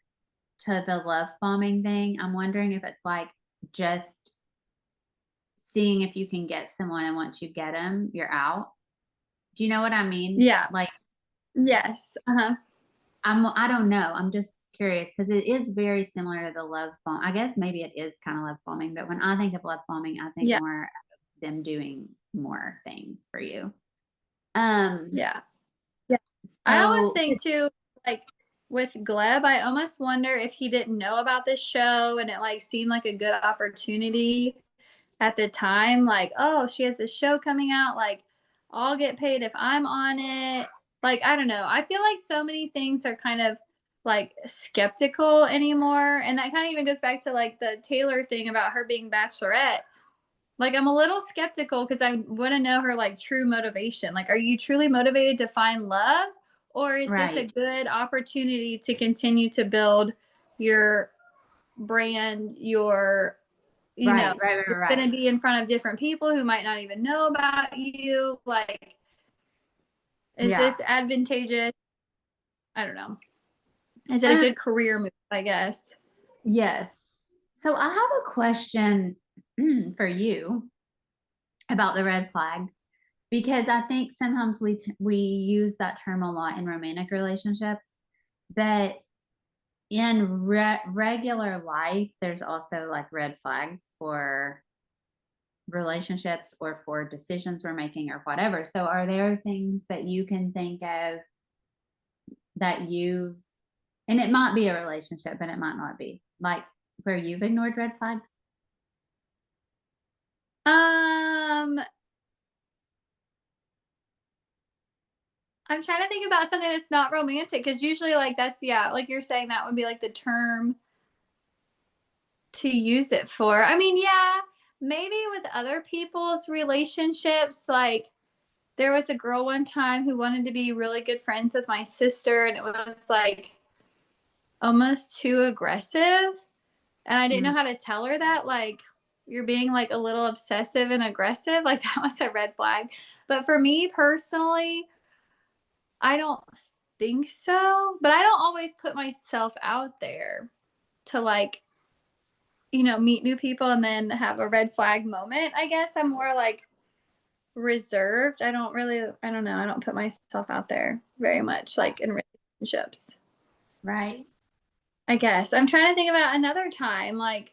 to the love bombing thing. I'm wondering if it's like just seeing if you can get someone and once you get them, you're out. Do you know what I mean? Yeah. Like, Yes. Uh-huh. I don't know. I'm just curious because it is very similar to the love bomb. I guess maybe it is kind of love bombing, but when I think of love bombing, I think Yeah. more of them doing more things for you. Um, Yeah. Yeah. I almost so think too, like with Gleb, I almost wonder if he didn't know about this show and it like seemed like a good opportunity at the time, like, oh, she has this show coming out, like, I'll get paid if I'm on it. Like, I don't know. I feel like so many things are kind of like skeptical anymore. And that kind of even goes back to like the Taylor thing about her being Bachelorette. Like, I'm a little skeptical because I want to know her like true motivation. Like, are you truly motivated to find love, or is this a Right. good opportunity to continue to build your brand, your, you know, Right, right, right, it's right. going to be in front of different people who might not even know about you. Like, is Yeah. this advantageous? I don't know. Is it a Um, good career move, I guess? yes. So I have a question for you about the red flags, because I think sometimes we use that term a lot in romantic relationships, but in regular life, there's also like red flags for relationships or for decisions we're making or whatever. So, are there things that you can think of that you, and it might be a relationship, but it might not be, like where you've ignored red flags? Um, I'm trying to think about something that's not romantic because usually, like, that's, yeah, like you're saying, that would be like the term to use it for. I mean, yeah, maybe with other people's relationships, like, there was a girl one time who wanted to be really good friends with my sister, and it was like almost too aggressive. And I didn't Mm, know how to tell her that, like, you're being like a little obsessive and aggressive. Like, that was a red flag. But for me personally, I don't think so. But I don't always put myself out there to, like, meet new people and then have a red flag moment. I guess I'm more like reserved. I don't know. I don't put myself out there very much, like in relationships. right. I guess I'm trying to think about another time, like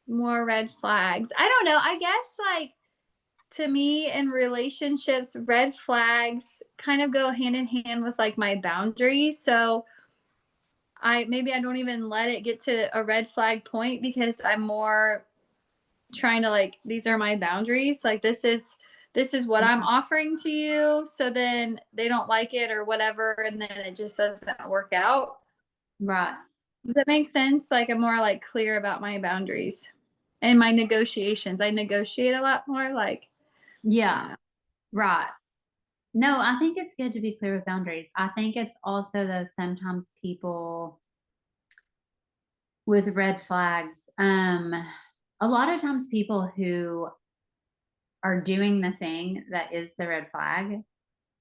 more red flags. I don't know. I guess, like, to me in relationships, red flags kind of go hand in hand with like my boundaries. So I don't even let it get to a red flag point because I'm more trying to, like, these are my boundaries. Like, this is what I'm Yeah. offering to you. So then they don't like it or whatever, and then it just doesn't work out. Right. Does that make sense? Like, I'm more like clear about my boundaries and my negotiations. I negotiate a lot more. Like, Yeah. Right. No, I think it's good to be clear with boundaries. I think it's also, though, sometimes people with red flags, a lot of times people who are doing the thing that is the red flag,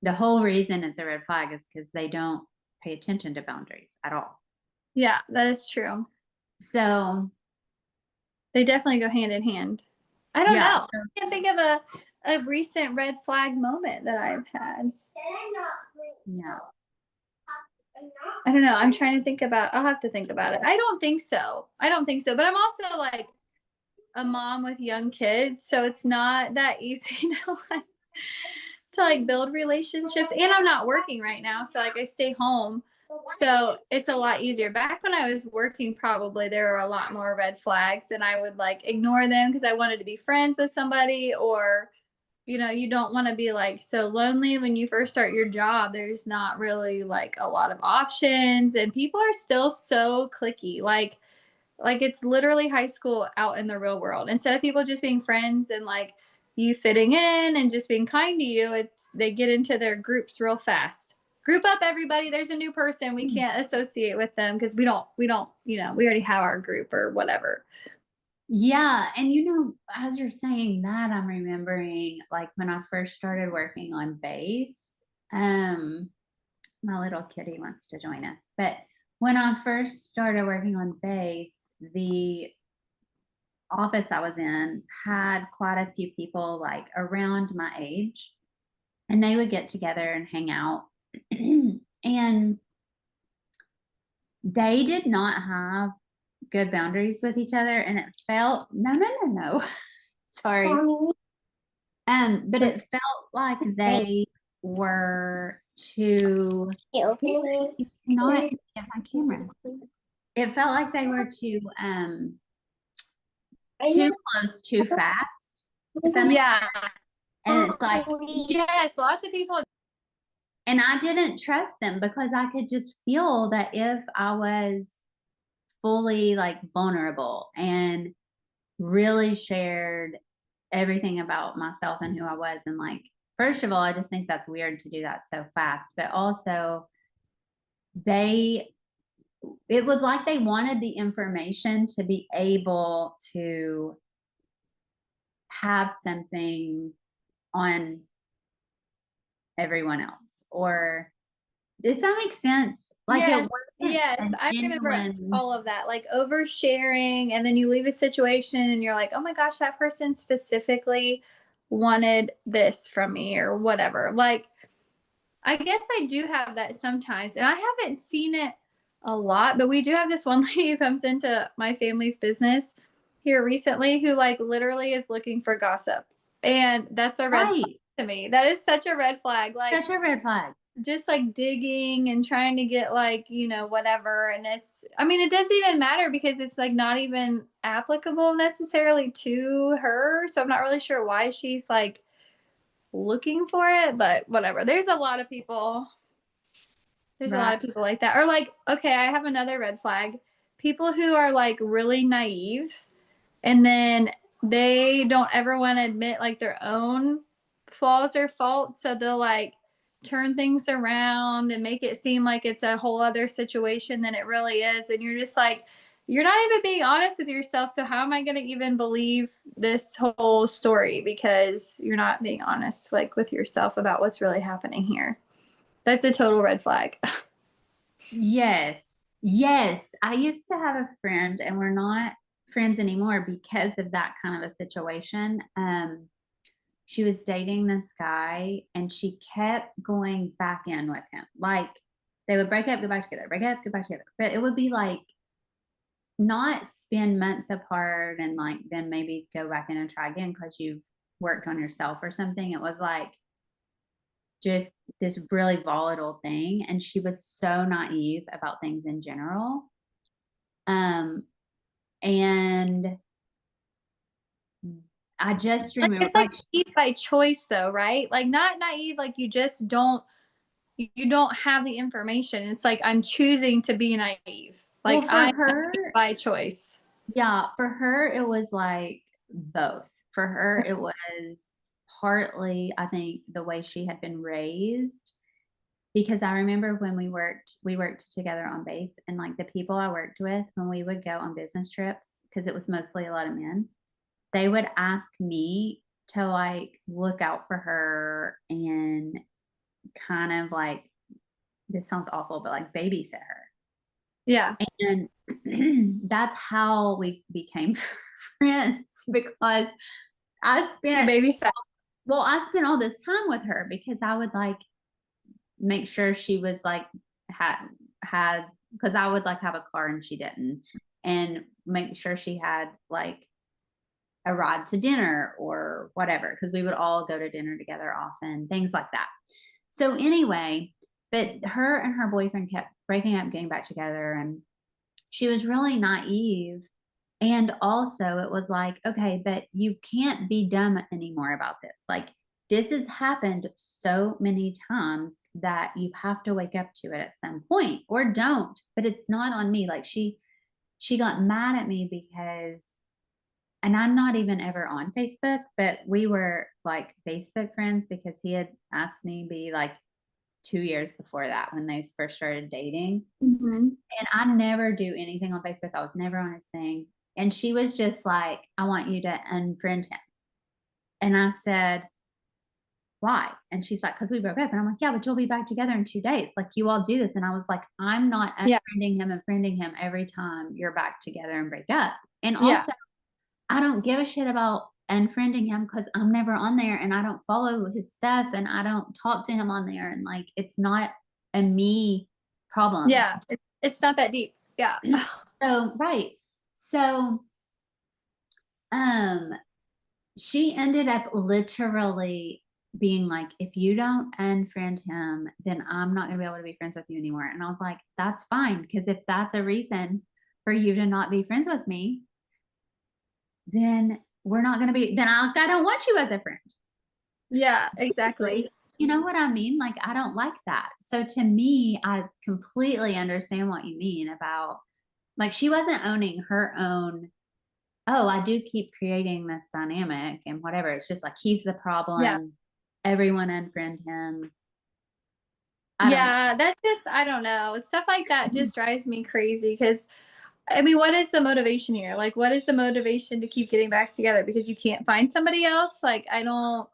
the whole reason it's a red flag is because they don't pay attention to boundaries at all. yeah, that is true. So, They definitely go hand in hand. I don't yeah. know. I can't think of a recent red flag moment that I've had. Yeah. I don't know. I'm trying to think about. I'll have to think about it. I don't think so. I don't think so. But I'm also like a mom with young kids, so it's not that easy to like build relationships. And I'm not working right now, so like I stay home. So it's a lot easier. Back when I was working, probably there were a lot more red flags, and I would like ignore them because I wanted to be friends with somebody, or you don't want to be like so lonely when you first start your job. There's not really like a lot of options, and people are still so cliquey. Like it's literally high school out in the real world. Instead of people just being friends and like you fitting in and just being kind to you, it's they get into their groups real fast. Group up, everybody. There's a new person. We can't associate with them because we don't, we already have our group or whatever. Yeah. And as you're saying that, I'm remembering like when I first started working on base, um, my little kitty wants to join us. But when I first started working on base, the office I was in had quite a few people like around my age, and they would get together and hang out. And they did not have good boundaries with each other. And it felt, no, no, no, no. Sorry. But it felt like they were too, not get my camera. It felt like they were too close, too fast. If that makes Yeah. And it's like, Yes, lots of people. and I didn't trust them because I could just feel that if I was fully like vulnerable and really shared everything about myself and who I was. And like, first of all, I just think that's weird to do that so fast, but also they, it was like they wanted the information to be able to have something on everyone else. Or does that make sense? Like it Yes, wasn't yes, a I remember genuine. all of that, like oversharing, and then you leave a situation and you're like, oh my gosh, that person specifically wanted this from me or whatever. Like, I guess I do have that sometimes, and I haven't seen it a lot, but we do have this one lady who comes into my family's business here recently who like literally is looking for gossip. And that's a red flag Right. to me. That is such a red flag. Like Such a red flag. just like digging and trying to get like, whatever. And it's, I mean, it doesn't even matter because it's like not even applicable necessarily to her. So I'm not really sure why she's like looking for it, but whatever. There's a lot of people. There's a lot Right. of people like that. Or like, okay, I have another red flag. People who are like really naive and then they don't ever want to admit like their own flaws or faults. So they'll like turn things around and make it seem like it's a whole other situation than it really is. And you're just like, you're not even being honest with yourself. So how am I going to even believe this whole story? Because you're not being honest like with yourself about what's really happening here. That's a total red flag. Yes. Yes. I used to have a friend, and we're not friends anymore because of that kind of a situation. She was dating this guy and she kept going back in with him. Like they would break up, go back together, break up, go back together. But it would be like not spend months apart and like then maybe go back in and try again because you've worked on yourself or something. It was like just this really volatile thing. And she was so naive about things in general. Um, and I just Like remember it's like naive by choice though, right? Like not naive, like you don't have the information. It's like I'm choosing to be naive. well, Like for I her, by choice. yeah, for her, it was like both. For her, it was partly, I think, the way she had been raised. Because I remember when we worked together on base, and like the people I worked with, when we would go on business trips, because it was mostly a lot of men, they would ask me to like look out for her and kind of like, this sounds awful, but like babysit her. Yeah. And that's how we became friends because I Your spent, baby side. well, I spent all this time with her because I would like make sure she was like had because I would like have a car and she didn't, and make sure she had like a ride to dinner or whatever, because we would all go to dinner together often, things like that. So anyway, but her and her boyfriend kept breaking up, getting back together, and she was really naive. And also, it was like, okay, but you can't be dumb anymore about this. Like, this has happened so many times that you have to wake up to it at some point, or don't. But it's not on me. Like she got mad at me because, and I'm not even ever on Facebook, but we were like Facebook friends because he had asked me be like 2 years before that when they first started dating. Mm-hmm. And I never do anything on Facebook. I was never on his thing. And she was just like, I want you to unfriend him. And I said, why? And she's like, because we broke up. And I'm like, yeah, but you'll be back together in 2 days. Like, you all do this. And I was like, I'm not Yeah. unfriending him and friending him every time you're back together and break up. And Yeah. also, I don't give a shit about unfriending him because I'm never on there and I don't follow his stuff and I don't talk to him on there. And like, it's not a me problem. Yeah. It's not that deep. Yeah. So, right. So, um, she ended up literally being like, if you don't unfriend him, then I'm not gonna be able to be friends with you anymore. And I was like, that's fine, because if that's a reason for you to not be friends with me, then we're not gonna be, then I don't want you as a friend. Yeah, exactly. You know what I mean? Like, I don't like that. So to me, I completely understand what you mean about, like, she wasn't owning her own oh, I do keep creating this dynamic and whatever. It's just like he's the Yeah. problem. Everyone unfriend him. I don't know. Yeah, that's just I don't know. Stuff like that just drives me crazy because I mean, what is the motivation here? Like, what is the motivation to keep getting back together because you can't find somebody else? Like, I don't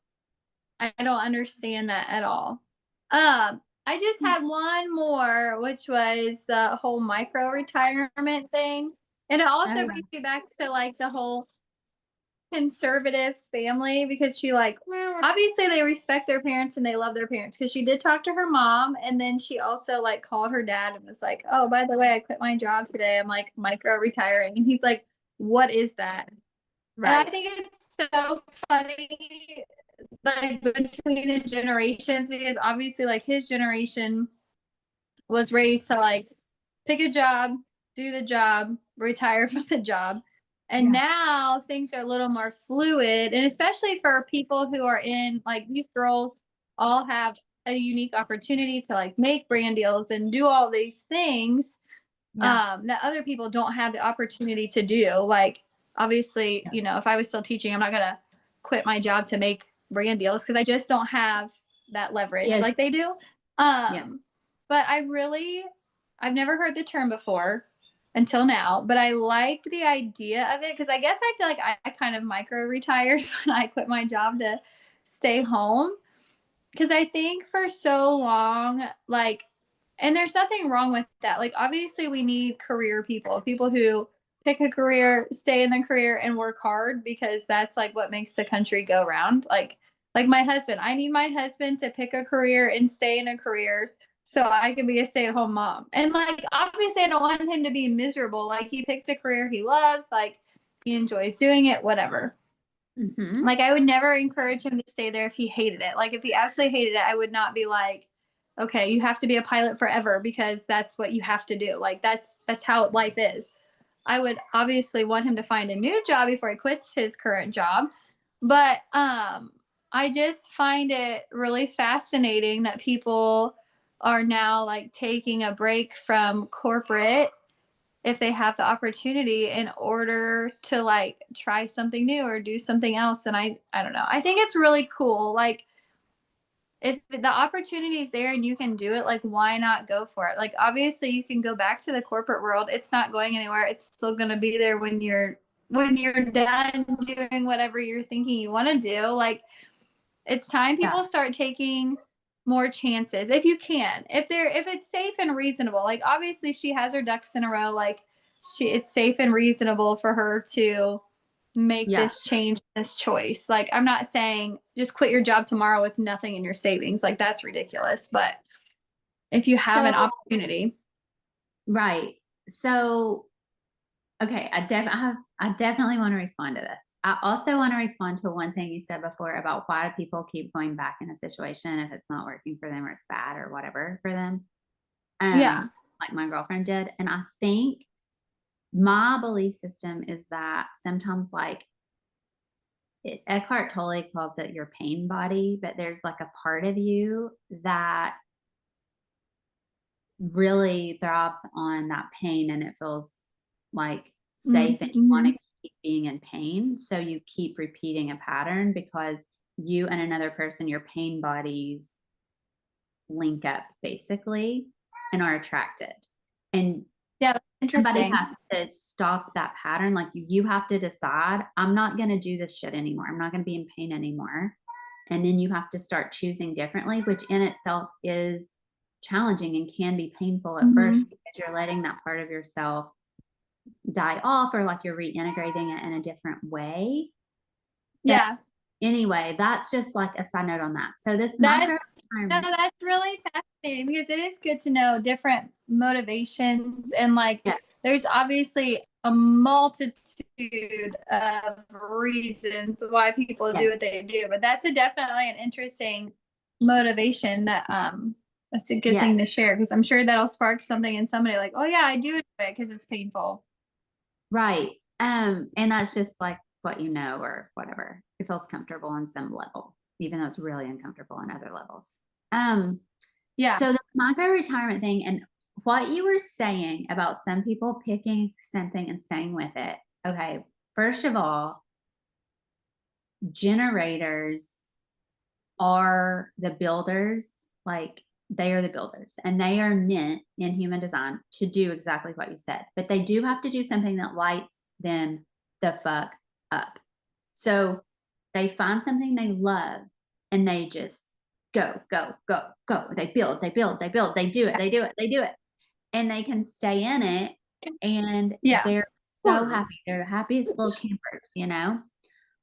understand that at all. I just had one more, which was the whole micro retirement thing. And it Oh, also yeah. brings me back to like the whole conservative family because she like obviously they respect their parents and they love their parents because she did talk to her mom and then she also like called her dad and was like, oh, by the way, I quit my job today, I'm like micro retiring, and he's like, what is that? And I Right. think it's so funny like between the generations because obviously like his generation was raised to like pick a job, do the job, retire from the job. And Yeah. now things are a little more fluid. And especially for people who are in like these girls all have a unique opportunity to like make brand deals and do all these things Yeah. that other people don't have the opportunity to do. Like obviously, Yeah. you know, if I was still teaching, I'm not gonna quit my job to make brand deals because I just don't have that leverage Yes. like they do. Yeah. But I've never heard the term before until now, but I like the idea of it because I guess I feel like I kind of micro retired when I quit my job to stay home. Because I think for so long, like, and there's nothing wrong with that. Like, obviously, we need career people, people who pick a career, stay in the career, and work hard because that's like what makes the country go round. Like my husband, I need my husband to pick a career and stay in a career so I can be a stay-at-home mom. And like, obviously, I don't want him to be miserable. Like, he picked a career he loves, like, he enjoys doing it, whatever. Hmm. Like I would never encourage him to stay there if he hated it. Like if he absolutely hated it, I would not be like, okay, you have to be a pilot forever because that's what you have to do. Like that's how life is. I would obviously want him to find a new job before he quits his current job. But I just find it really fascinating that people are now like taking a break from corporate if they have the opportunity in order to like try something new or do something else. And I don't know, I think it's really cool. Like if the opportunity is there and you can do it, like why not go for it? Like obviously you can go back to the corporate world, it's not going anywhere, it's still going to be there when you're done doing whatever you're thinking you want to do. Like it's time Yeah. people start taking more chances if you can. If it's safe and reasonable. Like obviously she has her ducks in a row. Like it's safe and reasonable for her to make Yeah. this change, this choice. Like I'm not saying just quit your job tomorrow with nothing in your savings. Like that's ridiculous. But if you have So, an opportunity. right. So, okay, I definitely want to respond to this. I also want to respond to one thing you said before about why people keep going back in a situation if it's not working for them or it's bad or whatever for them. Yeah. Like my girlfriend did. And I think my belief system is that sometimes like Eckhart Tolle calls it your pain body, but there's like a part of you that really thrives on that pain and it feels like safe and you want Mm-hmm. to keep being in pain. So you keep repeating a pattern because you and another person, your pain bodies link up basically and are attracted. And Yeah, that's somebody interesting. has to stop that pattern. Like you have to decide, I'm not going to do this shit anymore. I'm not going to be in pain anymore. And then you have to start choosing differently, which in itself is challenging and can be painful at first Mm-hmm. because you're letting that part of yourself die off or like you're reintegrating it in a different way. But Yeah. anyway, that's just like a side note on that. So this micro That's no, that's really fascinating because it is good to know different motivations and like yeah, there's obviously a multitude of reasons why people do what yes, they do, but that's definitely an interesting motivation that that's a good yes, thing to share because I'm sure that'll spark something in somebody like, oh yeah, I do it because it's painful. right. And that's just like what you know or whatever. It feels comfortable on some level, even though it's really uncomfortable on other levels. Um, Yeah. So the micro retirement thing and what you were saying about some people picking something and staying with it. Okay. first of all, generators are the builders, like they are the builders, and they are meant in human design to do exactly what you said, but they do have to do something that lights them the fuck up. So they find something they love and they just go, go, go, go. They build, they build, they build, they do it, they do it, they do it. And they can stay in it and Yeah. they're so happy. They're the happiest little campers, you know?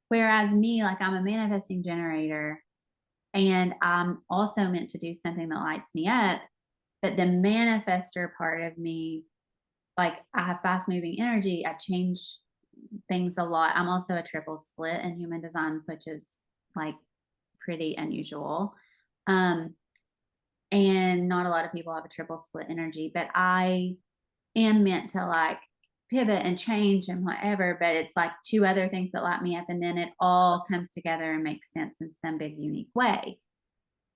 Whereas me, like I'm a manifesting generator and I'm also meant to do something that lights me up. But the manifester part of me, like I have fast moving energy, I change things a lot. I'm also a triple split in human design, which is like pretty unusual. And not a lot of people have a triple split energy, but I am meant to like pivot and change and whatever, but it's like two other things that light me up and then it all comes together and makes sense in some big unique way.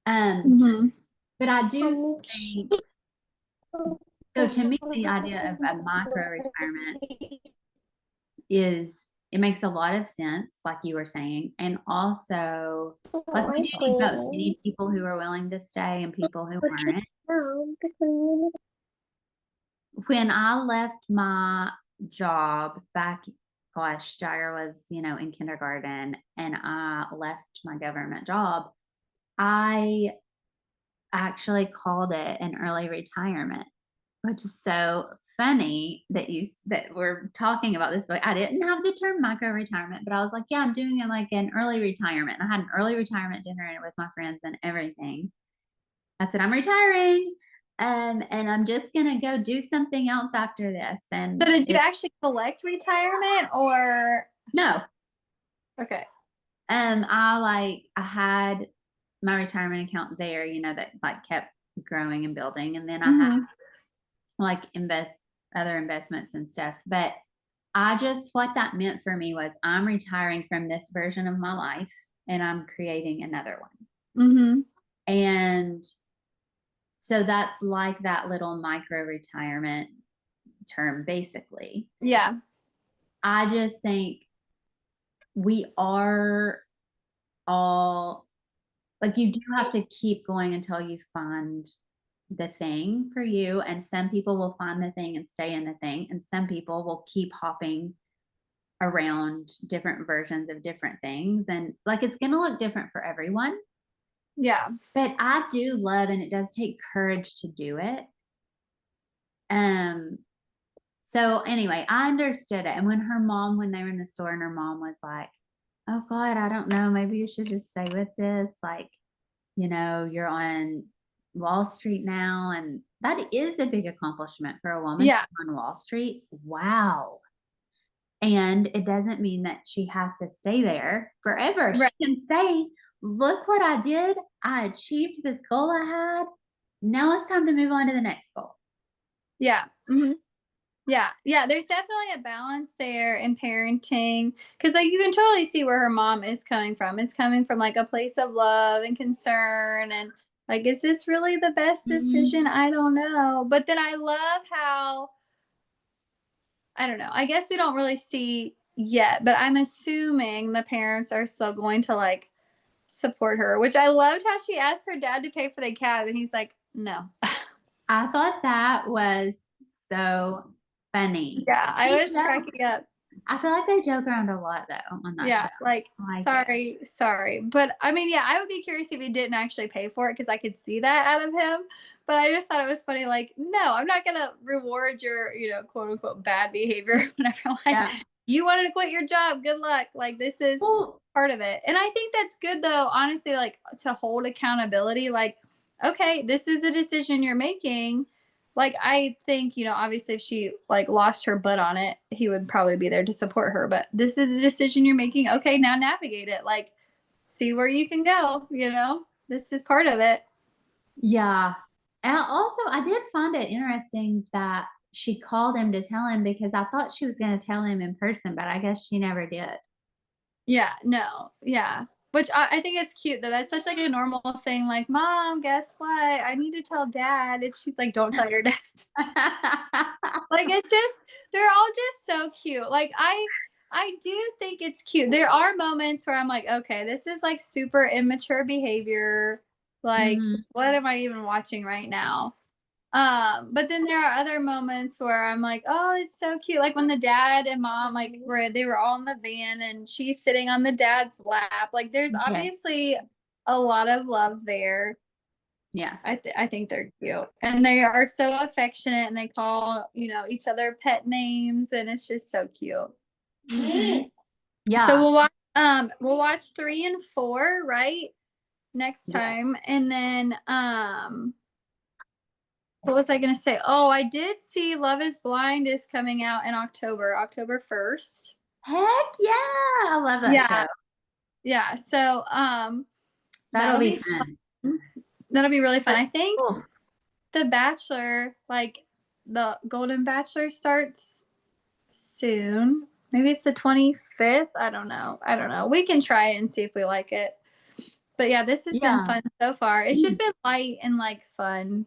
But I do think so to me the idea of a micro retirement is it makes a lot of sense, like you were saying, and also like we do need both. We need people who are willing to stay and people who aren't. When I left my job back, gosh, Jair was, in kindergarten, and I left my government job, I actually called it an early retirement, which is so funny that we're talking about this way. I didn't have the term micro retirement, but I was like, yeah, I'm doing it like an early retirement. I had an early retirement dinner with my friends and everything. I said, I'm retiring. And I'm just gonna go do something else after this. And so did you actually collect retirement or no? Okay. I had my retirement account there, that like kept growing and building, and then I had like other investments and stuff. But what that meant for me was I'm retiring from this version of my life and I'm creating another one. And so that's like that little micro retirement term, basically. Yeah. I just think we are all like, you do have to keep going until you find the thing for you. And some people will find the thing and stay in the thing. And some people will keep hopping around different versions of different things. And like, it's going to look different for everyone. Yeah. But I do love, and it does take courage to do it. So anyway, I understood it. And when they were in the store and her mom was like, oh God, I don't know, maybe you should just stay with this. Like, you're on Wall Street now. And that is a big accomplishment for a woman on Wall Street. Wow. And it doesn't mean that she has to stay there forever. Right. She can say, look what I did. I achieved this goal I had. Now it's time to move on to the next goal. Yeah. Yeah. There's definitely a balance there in parenting because like you can totally see where her mom is coming from. It's coming from like a place of love and concern and like, is this really the best decision? I don't know. But then I love how, I don't know. I guess we don't really see yet, but I'm assuming the parents are still going to like support her, which I loved how she asked her dad to pay for the cab and he's like, no. I thought that was so funny. Yeah, I was cracking up. I feel like they joke around a lot though on that show. Like sorry. But I mean, yeah, I would be curious if he didn't actually pay for it because I could see that out of him. But I just thought it was funny. Like, no, I'm not gonna reward your, quote unquote bad behavior whenever you wanted to quit your job. Good luck. Like this is part of it. And I think that's good though, honestly, like to hold accountability, like, okay, this is the decision you're making. Like, I think, obviously if she like lost her butt on it, he would probably be there to support her, but this is the decision you're making. Okay, now navigate it. Like, see where you can go, this is part of it. Yeah. And also I did find it interesting that she called him to tell him because I thought she was going to tell him in person, but I guess she never did. Yeah, no. Yeah. Which I think it's cute though. That's such like a normal thing. Like, Mom, guess what? I need to tell Dad. And she's like, don't tell your dad. Like, it's just, they're all just so cute. Like, I do think it's cute. There are moments where I'm like, okay, this is like super immature behavior. Like, Mhm. what am I even watching right now? But then there are other moments where I'm like, oh, it's so cute. Like when the dad and mom like they were all in the van and she's sitting on the dad's lap. Like there's Yeah. obviously a lot of love there. Yeah. I think they're cute. And they are so affectionate and they call, each other pet names and it's just so cute. Mhm. So Yeah. we'll watch 3 and 4, right? Next Yeah. time. And then what was I gonna say? Oh, I did see Love is Blind is coming out in October 1st. Heck yeah. I love that Yeah. show. Yeah. So That'll that'll be be fun. fun. That'll be really fun. That's I think cool. The Bachelor, like the Golden Bachelor starts soon. Maybe it's the 25th. I don't know. We can try it and see if we like it. But yeah, this has been Yeah. fun so far. It's just been light and like fun.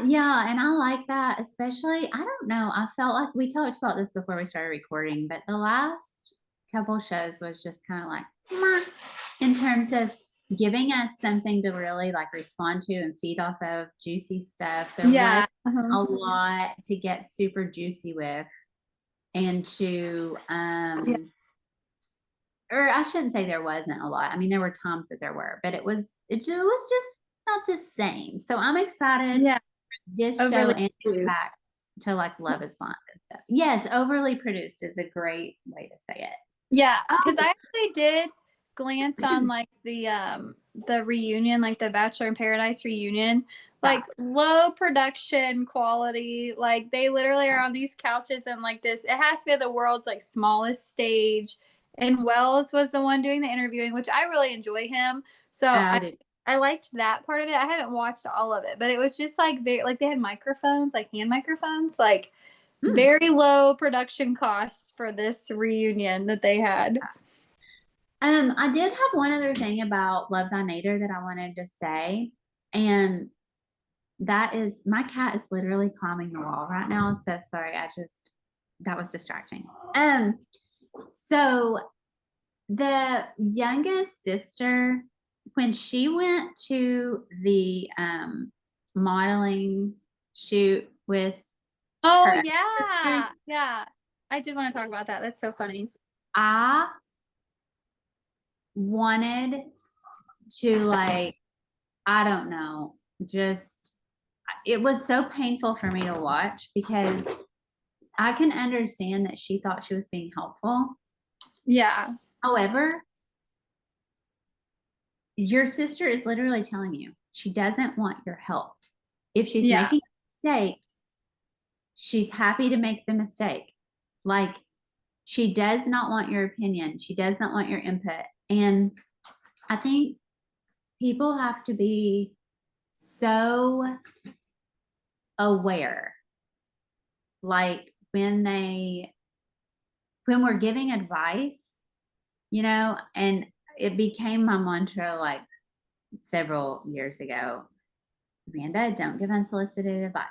Yeah, and I like that, especially I don't know, I felt like we talked about this before we started recording, but the last couple shows was just kinda like, "Meh," in terms of giving us something to really, like, respond to and feed off of, juicy stuff. There was Yeah. a lot to get super juicy with and to, Yeah. or I shouldn't say there wasn't a lot. I mean, there were times that there were, but it was just not the same. So I'm excited Yeah. this show Overly and cute. back to like Love is Blind and stuff. Yes, overly produced is a great way to say it. Yeah, because Oh, I actually did glance on like the reunion, like the Bachelor in Paradise reunion, like stop. low production quality. Like they literally are on these couches and like this. It has to be the world's like smallest stage. And Wells was the one doing the interviewing, which I really enjoy him. So I did. I liked that part of it. I haven't watched all of it, but it was just like very like they had microphones, like hand microphones, like Mm. very low production costs for this reunion that they had. I did have one other thing about Love Thy Nader that I wanted to say, and that is my cat is literally climbing the wall right now. So sorry, that was distracting. So the youngest sister, when she went to the modeling shoot with Oh her sister, yeah. Yeah. I did want to talk about that. That's so funny. I wanted to like, I don't know, just it was so painful for me to watch because I can understand that she thought she was being helpful. Yeah. However, your sister is literally telling you she doesn't want your help. If she's Yeah. making a mistake, she's happy to make the mistake. Like, she does not want your opinion. She does not want your input. And I think people have to be so aware. Like when we're giving advice, and it became my mantra like several years ago. Amanda, don't give unsolicited advice.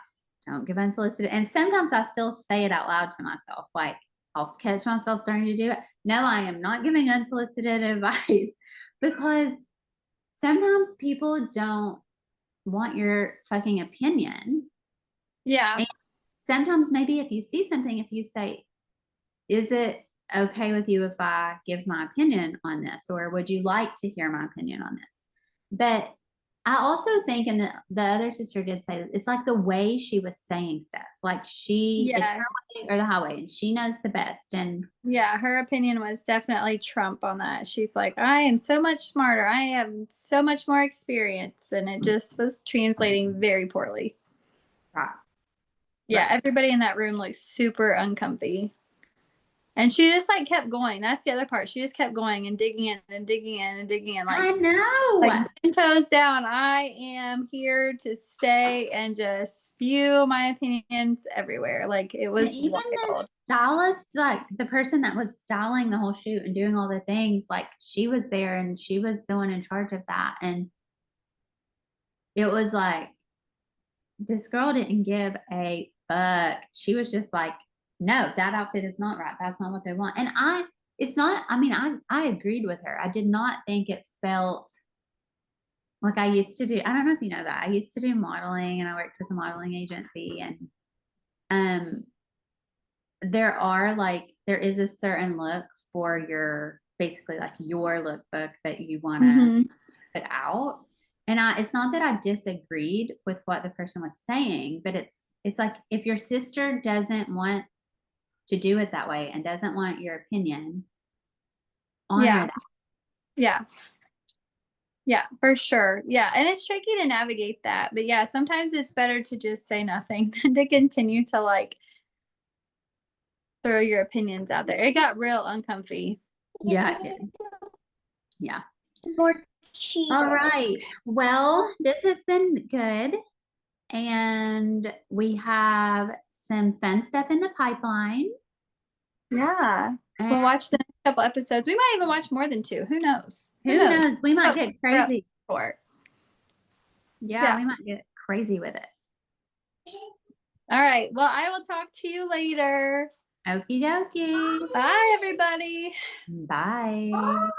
Don't give unsolicited. And sometimes I still say it out loud to myself. Like I'll catch myself starting to do it. No, I am not giving unsolicited advice because sometimes people don't want your fucking opinion. Yeah. And sometimes maybe if you see something, if you say, is it okay with you if I give my opinion on this? Or would you like to hear my opinion on this? But I also think, and the other sister did say, it's like the way she was saying stuff. Like it's her Yes. way or the highway, and she knows the best. And Yeah. Her opinion was definitely Trump on that. She's like, I am so much smarter. I have so much more experience. And it just was translating very poorly. right, Yeah. right. Everybody in that room looked super uncomfy. And she just like kept going. That's the other part. She just kept going and digging in and digging in and digging in. I Like know. 10 toes down. I am here to stay and just spew my opinions everywhere. Like it And was even the wild. stylist, like the person that was styling the whole shoot and doing all the things, like she was there and she was the one in charge of that. And it was like, this girl didn't give a fuck. She was just like no, that outfit is not right. That's not what they want. And it's not, I mean, I agreed with her. I did not think it felt like I used to do. I don't know if you know that. I used to do modeling and I worked with a modeling agency, and um there is a certain look for your basically like your lookbook that you want to Mhm. put out. And it's not that I disagreed with what the person was saying, but it's like if your sister doesn't want to do it that way and doesn't want your opinion, honor Yeah. that. Yeah. Yeah, for sure. Yeah, and it's tricky to navigate that, but yeah, sometimes it's better to just say nothing than to continue to, like, throw your opinions out there. It got real uncomfy. Yeah, it did. Yeah. More cheese. All right. Well, this has been good. And we have some fun stuff in the pipeline. Yeah. We'll watch the next couple episodes. We might even watch more than 2. Who knows? Who knows? We might get crazy. For Yeah, we might get crazy with it. All right. Well, I will talk to you later. Okie dokie. Bye, everybody. Bye.